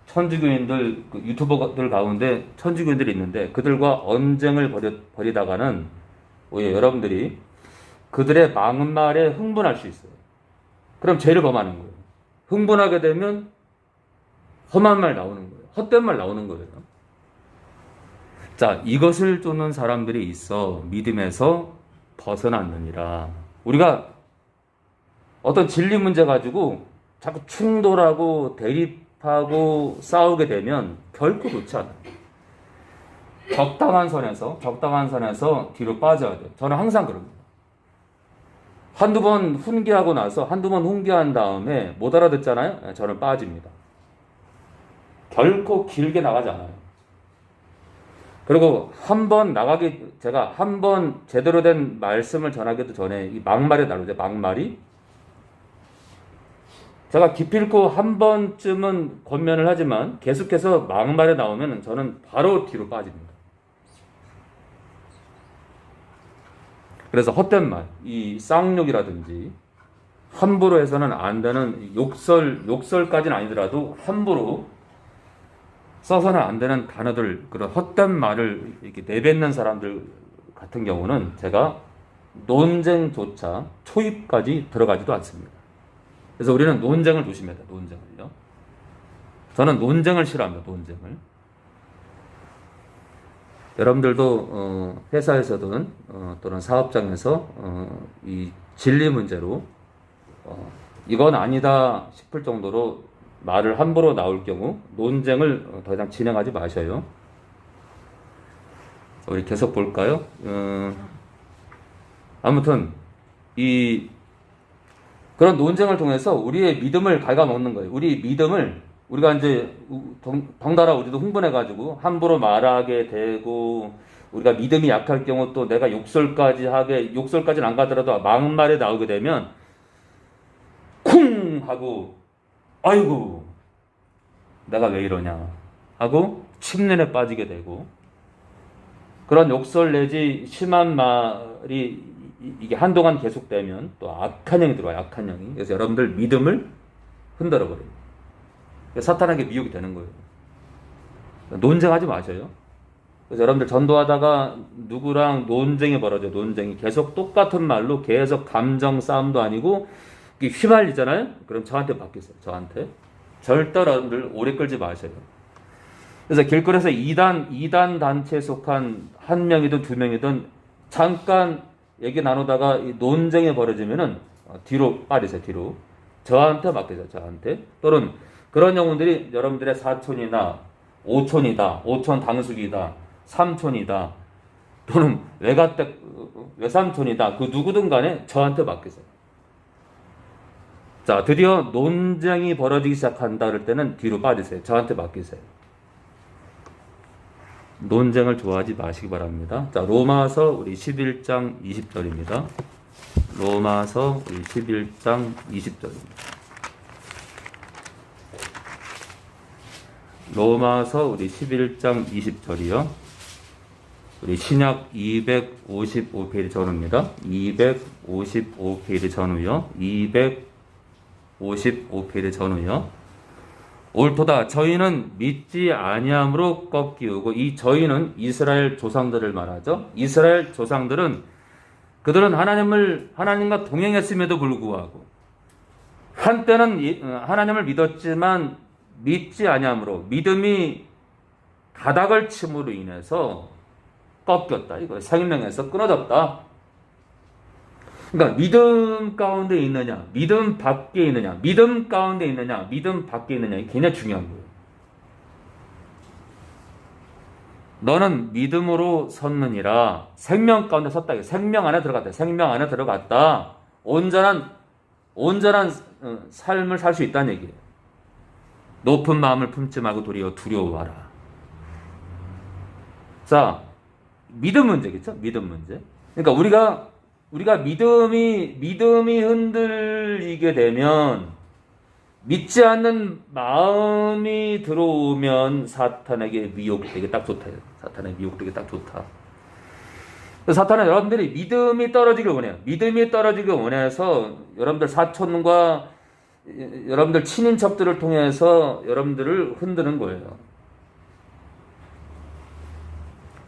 천주교인들 유튜버들 가운데 천주교인들이 있는데 그들과 언쟁을 벌이다가는 오히려 여러분들이 그들의 막말에 흥분할 수 있어요. 그럼 죄를 범하는 거예요. 흥분하게 되면 험한 말 나오는 거예요. 헛된 말 나오는 거예요. 자, 이것을 쫓는 사람들이 있어 믿음에서 벗어났느니라. 우리가 어떤 진리 문제 가지고 자꾸 충돌하고 대립하고 싸우게 되면 결코 좋지 않아요. 적당한 선에서 뒤로 빠져야 돼요. 저는 항상 그럽니다. 한두 번 훈계하고 나서 한두 번 훈계한 다음에 못 알아듣잖아요. 저는 빠집니다. 결코 길게 나가지 않아요. 그리고 제가 한 번 제대로 된 말씀을 전하기도 전에 이 막말이 나오죠. 막말이. 제가 기필코 한 번쯤은 권면을 하지만 계속해서 막말에 나오면 저는 바로 뒤로 빠집니다. 그래서 헛된 말, 이 쌍욕이라든지 함부로 해서는 안 되는 욕설까지는 아니더라도 함부로 써서는 안 되는 단어들, 그런 헛된 말을 이렇게 내뱉는 사람들 같은 경우는 제가 논쟁조차 초입까지 들어가지도 않습니다. 그래서 우리는 논쟁을 조심해야 돼요. 논쟁을요. 저는 논쟁을 싫어합니다. 논쟁을. 여러분들도 회사에서든 또는 사업장에서 이 진리 문제로 이건 아니다 싶을 정도로 말을 함부로 나올 경우 논쟁을 더 이상 진행하지 마셔요. 우리 계속 볼까요? 아무튼 그런 논쟁을 통해서 우리의 믿음을 갉아먹는 거예요. 우리 믿음을 우리가 이제 덩달아 우리도 흥분해가지고 함부로 말하게 되고, 우리가 믿음이 약할 경우 또 내가 욕설까지는 안 가더라도 막말에 나오게 되면 쿵 하고 아이고 내가 왜 이러냐 하고 침륜에 빠지게 되고, 그런 욕설 내지 심한 말이 이게 한동안 계속되면 또 악한 영이 들어와요. 악한 영이. 그래서 여러분들 믿음을 흔들어 버려요. 사탄에게 미혹이 되는 거예요. 논쟁하지 마셔요. 그래서 여러분들 전도하다가 누구랑 논쟁이 벌어져요. 논쟁이 계속 똑같은 말로 계속 감정 싸움도 아니고 휘말리잖아요. 그럼 저한테 바뀌세요. 저한테. 절대 여러분들 오래 끌지 마셔요. 그래서 길거리에서 이단 단체에 속한 한 명이든 두 명이든 잠깐 얘기 나누다가 이 논쟁이 벌어지면은 뒤로 빠지세요. 뒤로. 저한테 맡기세요. 저한테. 또는 그런 영혼들이 여러분들의 사촌이나 오촌이다, 오촌 당숙이다, 삼촌이다, 또는 외삼촌이다, 그 누구든 간에 저한테 맡기세요. 자, 드디어 논쟁이 벌어지기 시작한다 그럴 때는 뒤로 빠지세요. 저한테 맡기세요. 논쟁을 좋아하지 마시기 바랍니다. 자, 로마서 우리 11장 20절입니다. 로마서 우리 11장 20절입니다. 로마서 우리 11장 20절이요. 우리 신약 255페이지 전후입니다. 255페이지 전후요. 255페이지 전후요. 옳도다. 저희는 믿지 아니함으로 꺾이우고, 이 저희는 이스라엘 조상들을 말하죠. 이스라엘 조상들은 그들은 하나님과 동행했음에도 불구하고 한때는 하나님을 믿었지만 믿지 아니함으로 믿음이 가닥을 침으로 인해서 꺾였다. 이거 생명에서 끊어졌다. 그러니까 믿음 가운데 있느냐, 믿음 밖에 있느냐, 믿음 가운데 있느냐, 믿음 밖에 있느냐, 이게 굉장히 중요한 거예요. 너는 믿음으로 섰느니라. 생명 가운데 섰다. 생명 안에 들어갔다. 생명 안에 들어갔다. 온전한 삶을 살 수 있다는 얘기예요. 높은 마음을 품지 말고 도리어 두려워하라. 자, 믿음 문제겠죠? 믿음 문제. 그러니까 우리가 믿음이 흔들리게 되면, 믿지 않는 마음이 들어오면 사탄에게 미혹되게 딱 좋다. 사탄에게 미혹되게 딱 좋다. 사탄은 여러분들이 믿음이 떨어지길 원해요. 믿음이 떨어지길 원해서 여러분들 사촌과 여러분들 친인척들을 통해서 여러분들을 흔드는 거예요.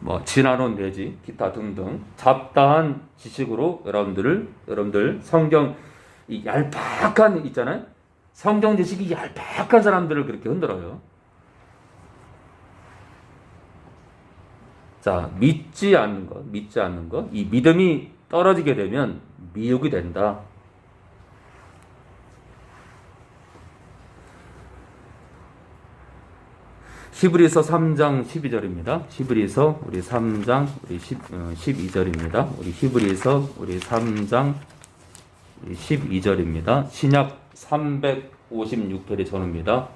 뭐 진화론 내지 기타 등등 잡다한 지식으로 여러분들 성경 이 얄팍한 있잖아요. 성경 지식이 얄팍한 사람들을 그렇게 흔들어요. 자, 믿지 않는 것, 이 믿음이 떨어지게 되면 미혹이 된다. 히브리서 3장 12절입니다. 히브리서 우리 3장 우리 12절입니다. 우리 히브리서 우리 3장 12절입니다. 신약 356페이지 전후입니다.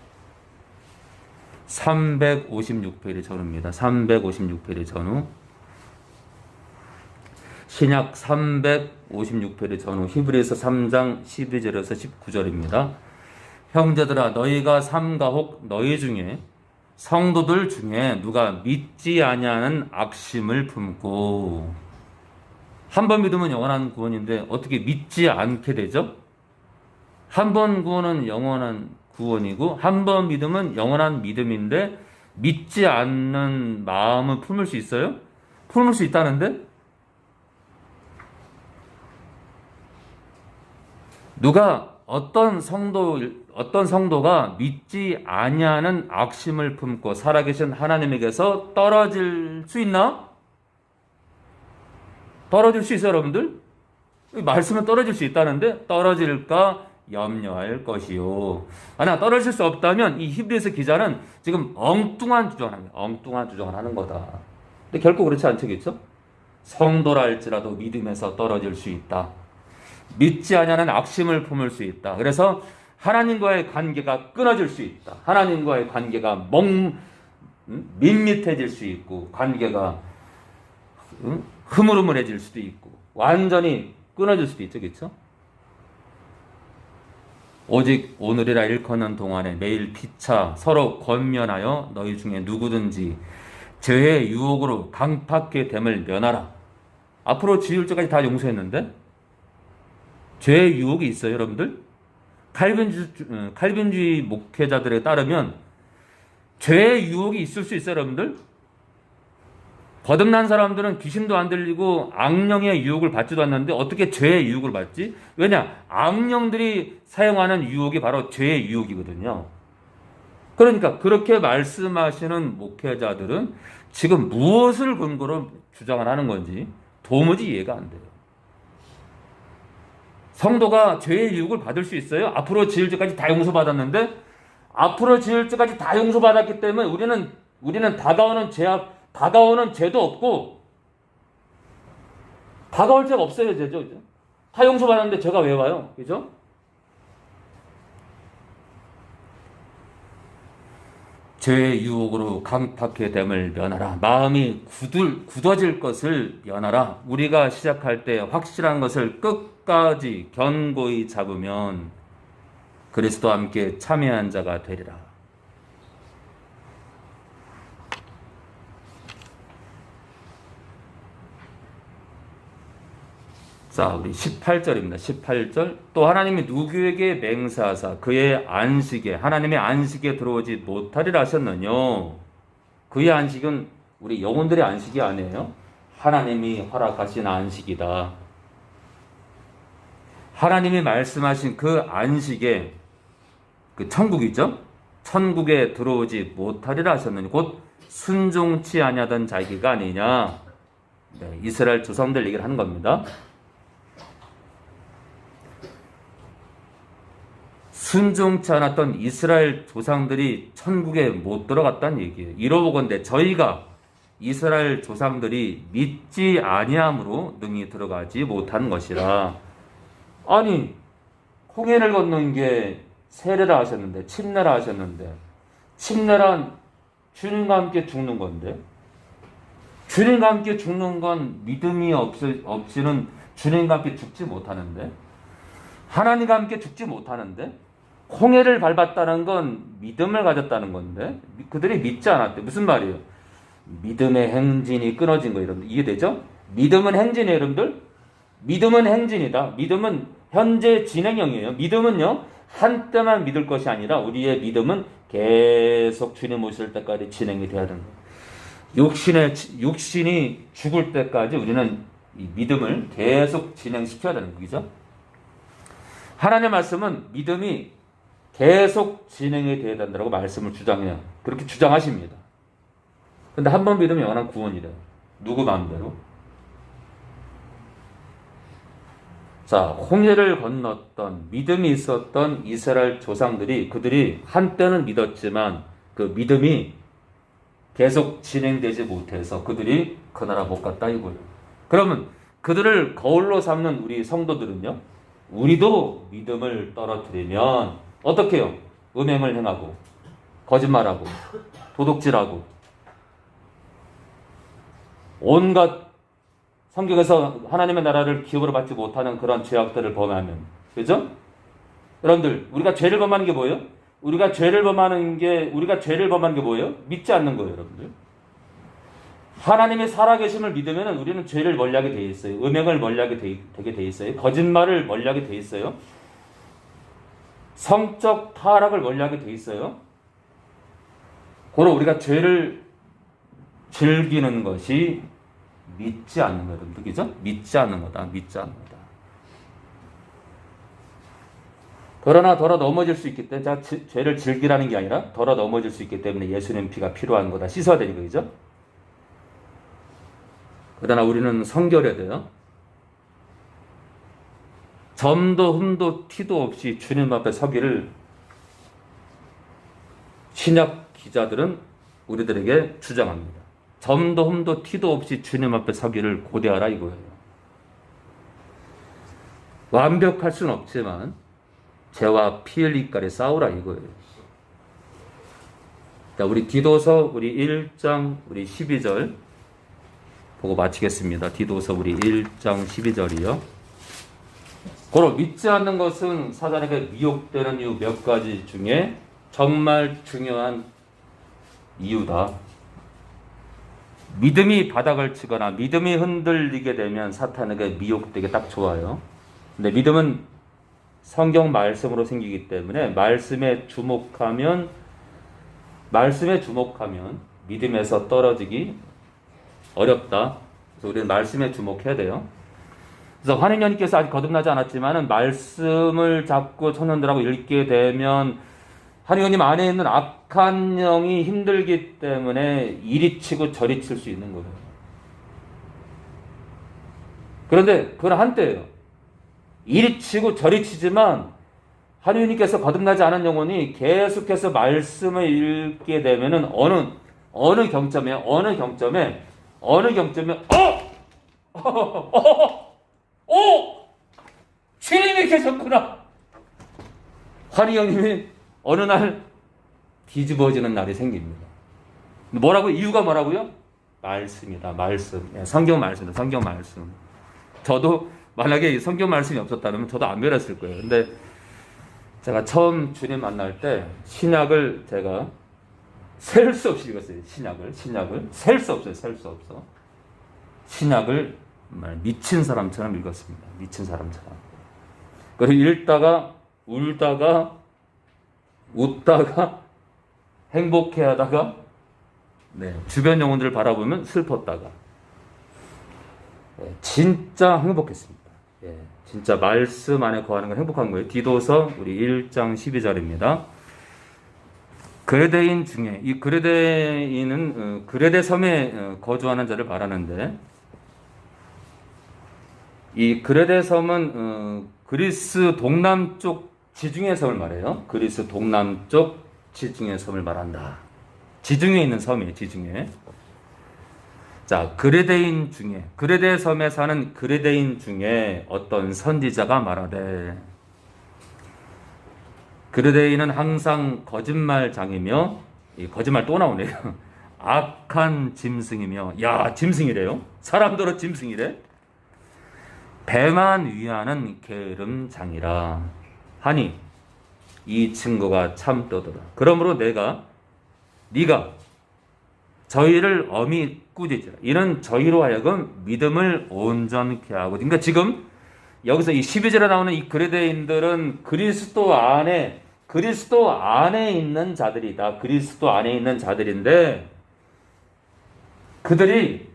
356페이지 전후입니다. 356페이지 전후. 신약 356페이지 전후. 히브리서 3장 12절에서 19절입니다. 형제들아, 너희가 삼가혹 너희 중에 성도들 중에 누가 믿지 아니하는 악심을 품고, 한 번 믿으면 영원한 구원인데 어떻게 믿지 않게 되죠? 한 번 구원은 영원한 구원이고 한 번 믿으면 영원한 믿음인데 믿지 않는 마음을 품을 수 있어요? 품을 수 있다는데? 누가 어떤 성도가 믿지 아니하는 악심을 품고 살아계신 하나님에게서 떨어질 수 있나? 떨어질 수 있어요, 여러분들? 말씀은 떨어질 수 있다는데 떨어질까? 염려할 것이요. 하나 떨어질 수 없다면 이 히브리서 기자는 지금 엉뚱한 주장을 합니다. 엉뚱한 주장을 하는 거다. 근데 결코 그렇지 않겠죠? 성도라 할지라도 믿음에서 떨어질 수 있다. 믿지 아니하는 악심을 품을 수 있다. 그래서 하나님과의 관계가 끊어질 수 있다. 하나님과의 관계가 밋밋해질 수 있고 관계가 흐물흐물해질 수도 있고 완전히 끊어질 수도 있죠. 그렇죠? 오직 오늘이라 일컫는 동안에 매일 피차 서로 권면하여 너희 중에 누구든지 죄의 유혹으로 강팍해 됨을 면하라. 앞으로 지율죄까지 다 용서했는데 죄의 유혹이 있어요, 여러분들? 칼빈주의 목회자들에 따르면 죄의 유혹이 있을 수 있어요, 여러분들? 거듭난 사람들은 귀신도 안 들리고 악령의 유혹을 받지도 않는데 어떻게 죄의 유혹을 받지? 왜냐? 악령들이 사용하는 유혹이 바로 죄의 유혹이거든요. 그러니까 그렇게 말씀하시는 목회자들은 지금 무엇을 근거로 주장을 하는 건지 도무지 이해가 안 돼요. 성도가 죄의 유혹을 받을 수 있어요? 앞으로 지을 죄까지 다 용서받았는데 앞으로 지을 죄까지 다 용서받았기 때문에 우리는 다가오는 죄도 없고 다가올 죄가 없어요. 죄죠. 그죠? 다 용서받았는데 죄가 왜 와요? 그죠? 죄의 유혹으로 강팍해 됨을 면하라. 마음이 굳어질 것을 면하라. 우리가 시작할 때 확실한 것을 끝까지 견고히 잡으면 그리스도와 함께 참여한 자가 되리라. 자, 우리 18절입니다. 18절. 또 하나님이 누구에게 맹세하사 그의 안식에 하나님의 안식에 들어오지 못하리라 하셨느뇨. 그의 안식은 우리 영혼들의 안식이 아니에요. 하나님이 허락하신 안식이다. 하나님이 말씀하신 그 안식에 그 천국이죠. 천국에 들어오지 못하리라 하셨느니 곧 순종치 아니하던 자기가 아니냐. 네, 이스라엘 조상들 얘기를 하는 겁니다. 순종치 않았던 이스라엘 조상들이 천국에 못 들어갔다는 얘기예요. 이러보건대 저희가 이스라엘 조상들이 믿지 아니함으로 능히 들어가지 못한 것이라. 아니, 홍해를 건넌 게 세례라 하셨는데, 침례라 하셨는데, 침례란 주님과 함께 죽는 건데, 주님과 함께 죽는 건 믿음이 없이는 주님과 함께 죽지 못하는데, 하나님과 함께 죽지 못하는데, 홍해를 밟았다는 건 믿음을 가졌다는 건데 그들이 믿지 않았대. 무슨 말이에요? 믿음의 행진이 끊어진 거. 여러분들 이해되죠? 믿음은 행진이에요. 여러분들 믿음은 행진이다. 믿음은 현재 진행형이에요. 믿음은요 한때만 믿을 것이 아니라 우리의 믿음은 계속 주님 오실 때까지 진행이 돼야 되는 거예요. 육신이 죽을 때까지 우리는 이 믿음을 계속 진행시켜야 되는 거죠. 하나님의 말씀은 믿음이 계속 진행이 되어야 된다고 말씀을 주장해요. 그렇게 주장하십니다. 근데 한 번 믿으면 영원한 구원이래요. 누구 마음대로? 자, 홍해를 건넜던 믿음이 있었던 이스라엘 조상들이 그들이 한때는 믿었지만 그 믿음이 계속 진행되지 못해서 그들이 그 나라 못 갔다 이거예요. 그러면 그들을 거울로 삼는 우리 성도들은요, 우리도 믿음을 떨어뜨리면 어떻게 해요? 음행을 행하고 거짓말하고 도둑질하고 온갖 성경에서 하나님의 나라를 기업으로 받지 못하는 그런 죄악들을 범하면, 그죠? 여러분들 우리가 죄를 범하는 게 뭐예요? 우리가 죄를 범하는 게 뭐예요? 믿지 않는 거예요. 여러분들 하나님의 살아계심을 믿으면 우리는 죄를 멀리하게 돼 있어요. 음행을 멀리하게 되게 돼 있어요. 거짓말을 멀리하게 돼 있어요. 성적 타락을 멀리하게 돼 있어요. 고로 우리가 죄를 즐기는 것이 믿지 않는 거예요. 그죠? 믿지 않는 거다. 믿지 않는 거다. 그러나 덜어 넘어질 수 있기 때문에 죄를 즐기라는 게 아니라 덜어 넘어질 수 있기 때문에 예수님 피가 필요한 거다. 씻어야 되는 거죠. 그러나 우리는 성결해야 돼요. 점도 흠도 티도 없이 주님 앞에 서기를 신약 기자들은 우리들에게 주장합니다. 점도 흠도 티도 없이 주님 앞에 서기를 고대하라 이거예요. 완벽할 수는 없지만 죄와 피 흘리까지 싸우라 이거예요. 자, 우리 디도서 우리 1장 우리 12절 보고 마치겠습니다. 디도서 우리 1장 12절이요. 고로 믿지 않는 것은 사단에게 미혹되는 이유 몇 가지 중에 정말 중요한 이유다. 믿음이 바닥을 치거나 믿음이 흔들리게 되면 사탄에게 미혹되게 딱 좋아요. 근데 믿음은 성경 말씀으로 생기기 때문에 말씀에 주목하면 믿음에서 떨어지기 어렵다. 그래서 우리는 말씀에 주목해야 돼요. 그래서 환인연님께서 아직 거듭나지 않았지만은 말씀을 잡고 청년들하고 읽게 되면 환인연님 안에 있는 악한 영이 힘들기 때문에 이리 치고 저리 칠 수 있는 거예요. 그런데 그건 한때예요. 이리 치고 저리 치지만 환인연님께서 거듭나지 않은 영혼이 계속해서 말씀을 읽게 되면은 어느 경점에 주님이 계셨구나. 환희형님이 어느 날 뒤집어지는 날이 생깁니다. 뭐라고? 이유가 뭐라고요? 말씀이다. 말씀. 성경 말씀이다. 성경 말씀. 저도 만약에 성경 말씀이 없었다면 저도 안 배웠을 거예요. 근데 제가 처음 주님 만날 때 신약을 제가 셀 수 없이 읽었어요. 신약을 셀 수 없어요. 셀 수 없어. 신약을 정말 미친 사람처럼 읽었습니다. 미친 사람처럼. 그리고 읽다가 울다가 웃다가 행복해하다가 주변 영혼들을 바라보면 슬펐다가 진짜 행복했습니다. 진짜 말씀 안에 거하는 건 행복한 거예요. 디도서 우리 1장 12절입니다. 그레데인 중에 이 그레데인은 그레데 섬에 거주하는 자를 말하는데 이 그레데 섬은 그리스 동남쪽 지중해 섬을 말해요. 그리스 동남쪽 지중해 섬을 말한다. 지중해에 있는 섬이에요. 지중해. 자, 그레데인 중에 그레데 섬에 사는 그레데인 중에 어떤 선지자가 말하되 그레데인은 항상 거짓말장이며 이 거짓말 또 나오네요. 악한 짐승이며 야 짐승이래요. 사람들은 짐승이래. 배만 위하는 게으름장이라 하니 이 친구가 참 떠들어. 그러므로 네가 저희를 엄히 꾸짖으라. 이는 저희로 하여금 믿음을 온전케 하고. 그러니까 지금 여기서 이 12절에 나오는 이 그레데인들은 그리스도 안에 있는 자들이다. 그리스도 안에 있는 자들인데 그들이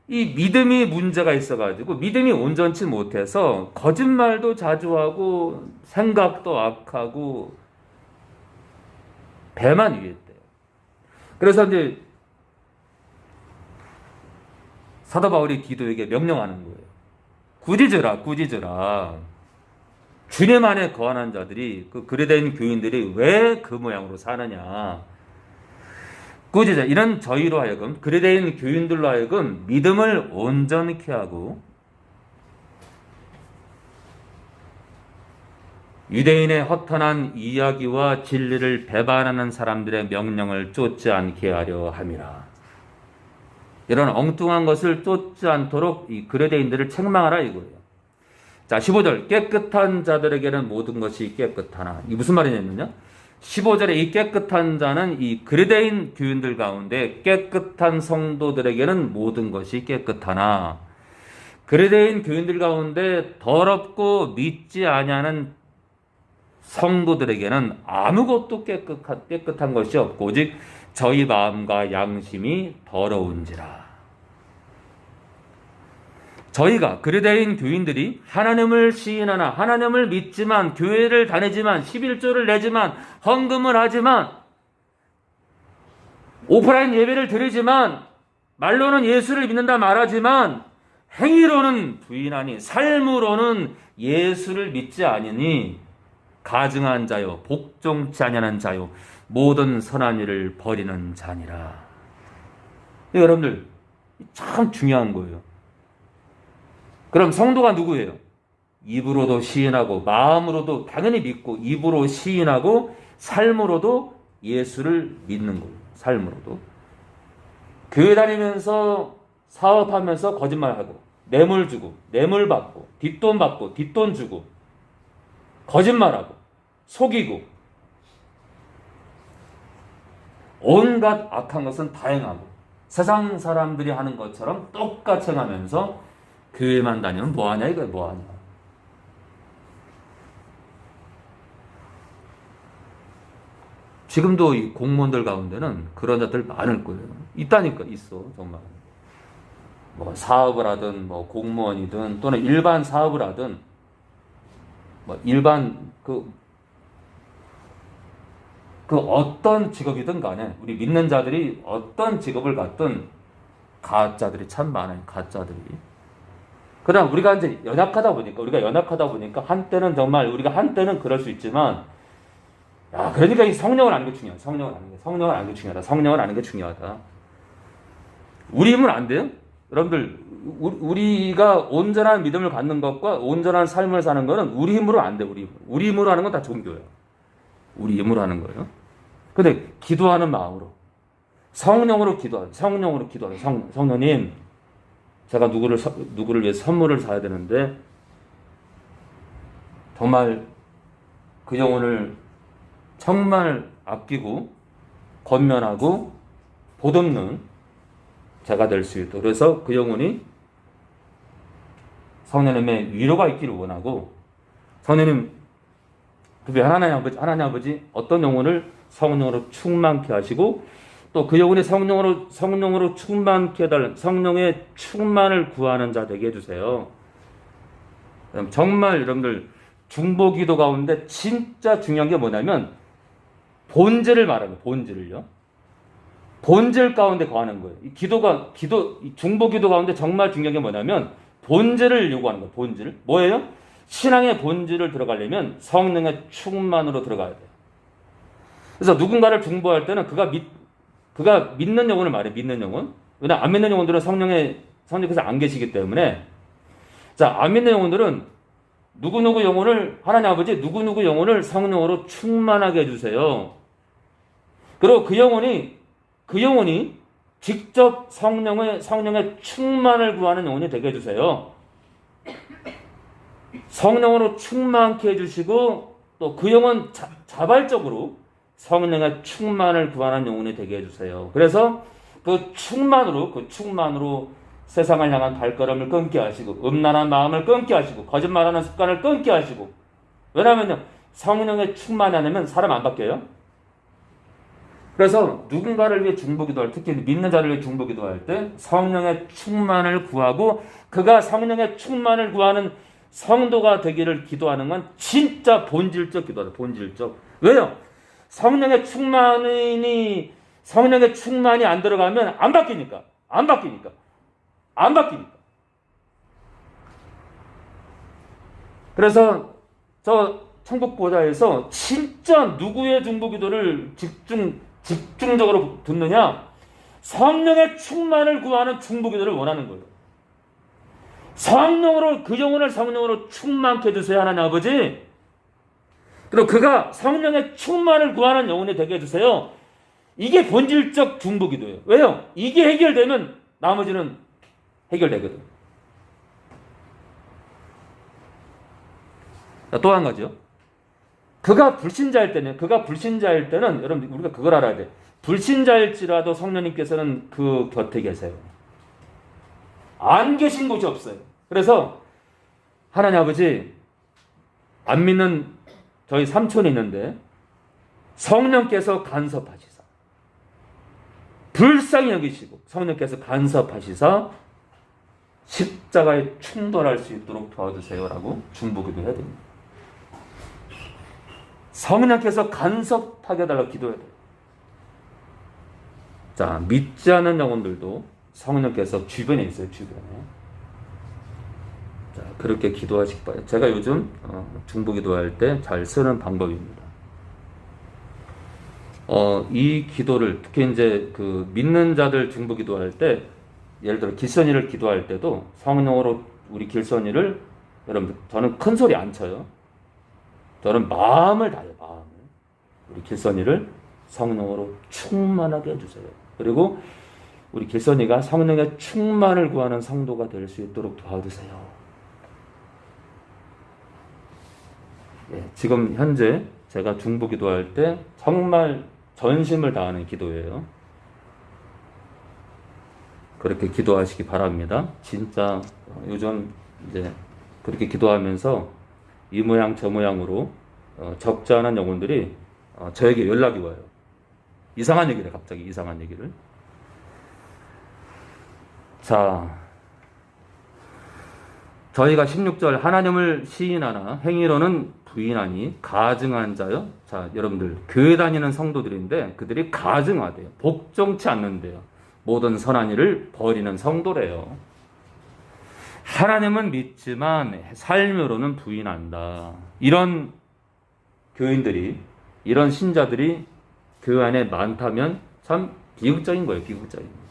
이 믿음이 문제가 있어가지고 믿음이 온전치 못해서 거짓말도 자주 하고 생각도 악하고 배만 위했대요. 그래서 이제 사도 바울이 디도에게 명령하는 거예요. 꾸짖으라. 주님 안에 거하는 자들이 그 그레데인 교인들이 왜 그 모양으로 사느냐. 꾸짖으라. 이런 저희로 하여금 그레데인 교인들로 하여금 믿음을 온전케 하고 유대인의 허탄한 이야기와 진리를 배반하는 사람들의 명령을 쫓지 않게 하려 함이라. 이런 엉뚱한 것을 쫓지 않도록 이 그레데인들을 책망하라 이거예요. 자, 15절 깨끗한 자들에게는 모든 것이 깨끗하나. 이게 무슨 말이냐면요. 15절에 이 깨끗한 자는 이 그레데인 교인들 가운데 깨끗한 성도들에게는 모든 것이 깨끗하나 그레데인 교인들 가운데 더럽고 믿지 아니하는 성도들에게는 아무것도 깨끗한 것이 없고 오직 저희 마음과 양심이 더러운지라. 저희가 그레데인 교인들이 하나님을 시인하나 하나님을 믿지만 교회를 다니지만 11조를 내지만 헌금을 하지만 오프라인 예배를 드리지만 말로는 예수를 믿는다 말하지만 행위로는 부인하니 삶으로는 예수를 믿지 아니니 가증한 자요 복종치 아니하는 자요 모든 선한 일을 버리는 자니라. 여러분들 참 중요한 거예요. 그럼 성도가 누구예요? 입으로도 시인하고 마음으로도 당연히 믿고 입으로 시인하고 삶으로도 예수를 믿는 거예요. 삶으로도. 교회 다니면서 사업하면서 거짓말하고 뇌물 주고 뇌물 받고 뒷돈 주고 거짓말하고 속이고 온갖 악한 것은 다 행하고 세상 사람들이 하는 것처럼 똑같이 행하면서 교회만 다니면 뭐하냐 이거야. 뭐하냐. 지금도 이 공무원들 가운데는 그런 자들 많을 거예요. 있다니까. 있어 정말. 뭐 사업을 하든 뭐 공무원이든 또는 일반 사업을 하든 뭐 일반 그 어떤 직업이든 간에 우리 믿는 자들이 어떤 직업을 갖든 가짜들이 참 많아요. 가짜들이. 그러나 우리가 이제 연약하다 보니까 한때는 정말 우리가 한때는 그럴 수 있지만 야, 그러니까 이 성령을 아는 게 중요하다. 성령을 아는 게 중요하다. 우리 힘은 안 돼요? 여러분들, 우리가 온전한 믿음을 갖는 것과 온전한 삶을 사는 거는 우리 힘으로 안 돼, 우리 힘으로 하는 건 다 종교예요. 우리 힘으로 하는 거예요. 근데 기도하는 마음으로. 성령으로 기도하는. 성령님, 제가 누구를 위해 선물을 사야 되는데, 정말 그 영혼을 정말 아끼고 권면하고 보듬는 자가 될 수 있도록 그래서 그 영혼이 성령님의 위로가 있기를 원하고 성령님 특히 하나님 아버지 어떤 영혼을 성령으로 충만케 하시고 또 그 영혼이 성령으로 충만케 해달라는 성령의 충만을 구하는 자 되게 해주세요. 정말 여러분들 중보기도 가운데 진짜 중요한 게 뭐냐면 본질을 말하는 거예요. 본질을요. 본질 가운데 거하는 거예요. 이 중보기도 가운데 정말 중요한 게 뭐냐면 본질을 요구하는 거예요. 본질. 뭐예요? 신앙의 본질을 들어가려면 성령의 충만으로 들어가야 돼요. 그래서 누군가를 중보할 때는 그가 믿는 영혼을 말해요. 믿는 영혼. 왜냐하면 안 믿는 영혼들은 성령께서 안 계시기 때문에 자, 안 믿는 영혼들은 누구누구 영혼을 하나님 아버지 누구누구 영혼을 성령으로 충만하게 해주세요. 그리고 그 영혼이 직접 성령의 충만을 구하는 영혼이 되게 해주세요. 성령으로 충만케 해주시고 또 그 영혼 자발적으로 성령의 충만을 구하는 영혼이 되게 해주세요. 그래서 그 충만으로 세상을 향한 발걸음을 끊게 하시고 음란한 마음을 끊게 하시고 거짓말하는 습관을 끊게 하시고 왜냐하면요 성령의 충만이 안 되면 사람 안 바뀌어요. 그래서 누군가를 위해 중보기도할 특히 믿는 자를 위해 중보기도할 때 성령의 충만을 구하고 그가 성령의 충만을 구하는 성도가 되기를 기도하는 건 진짜 본질적 기도다. 본질적. 왜요? 성령의 충만이 안 들어가면 안 바뀌니까. 그래서 저 천국 보좌에서 진짜 누구의 중보기도를 집중적으로 듣느냐? 성령의 충만을 구하는 중보기도를 원하는 거예요. 그 영혼을 성령으로 충만케 해주세요, 하나님 아버지. 그리고 그가 성령의 충만을 구하는 영혼이 되게 해주세요. 이게 본질적 중보기도예요. 왜요? 이게 해결되면 나머지는 해결되거든. 또 한 가지요. 그가 불신자일 때는 여러분 우리가 그걸 알아야 돼. 불신자일지라도 성령님께서는 그 곁에 계세요. 안 계신 곳이 없어요. 그래서 하나님 아버지 안 믿는 저희 삼촌이 있는데 성령께서 간섭하시사 불쌍히 여기시고 성령께서 간섭하시사 십자가에 충돌할 수 있도록 도와주세요라고 중보기도 해야 됩니다. 성령께서 간섭하게 해달라고 기도해야 돼요. 자, 믿지 않는 영혼들도 성령께서 주변에 있어요. 주변에. 자, 그렇게 기도하시기 바랍니다. 제가 요즘 중보기도할 때 잘 쓰는 방법입니다. 이 기도를 특히 이제 그 믿는 자들 중보기도할 때, 예를 들어 길선이를 기도할 때도 성령으로 우리 길선이를, 여러분 저는 큰 소리 안 쳐요. 저는 마음을 다해요. 마음을. 우리 길선이를 성령으로 충만하게 해주세요. 그리고 우리 길선이가 성령의 충만을 구하는 성도가 될 수 있도록 도와주세요. 예, 지금 현재 제가 중보기도할 때 정말 전심을 다하는 기도예요. 그렇게 기도하시기 바랍니다. 진짜 요즘 이제 그렇게 기도하면서 이 모양 저 모양으로 적지 않은 영혼들이 저에게 연락이 와요. 이상한 얘기를, 갑자기 이상한 얘기를. 자, 저희가 16절 하나님을 시인하나 행위로는 부인하니 가증한 자요. 자, 여러분들 교회 다니는 성도들인데 그들이 가증하대요. 복종치 않는데요. 모든 선한 일을 버리는 성도래요. 하나님은 믿지만 삶으로는 부인한다. 이런 교인들이, 이런 신자들이 교회 안에 많다면 참 비극적인 거예요. 비극적인 거예요.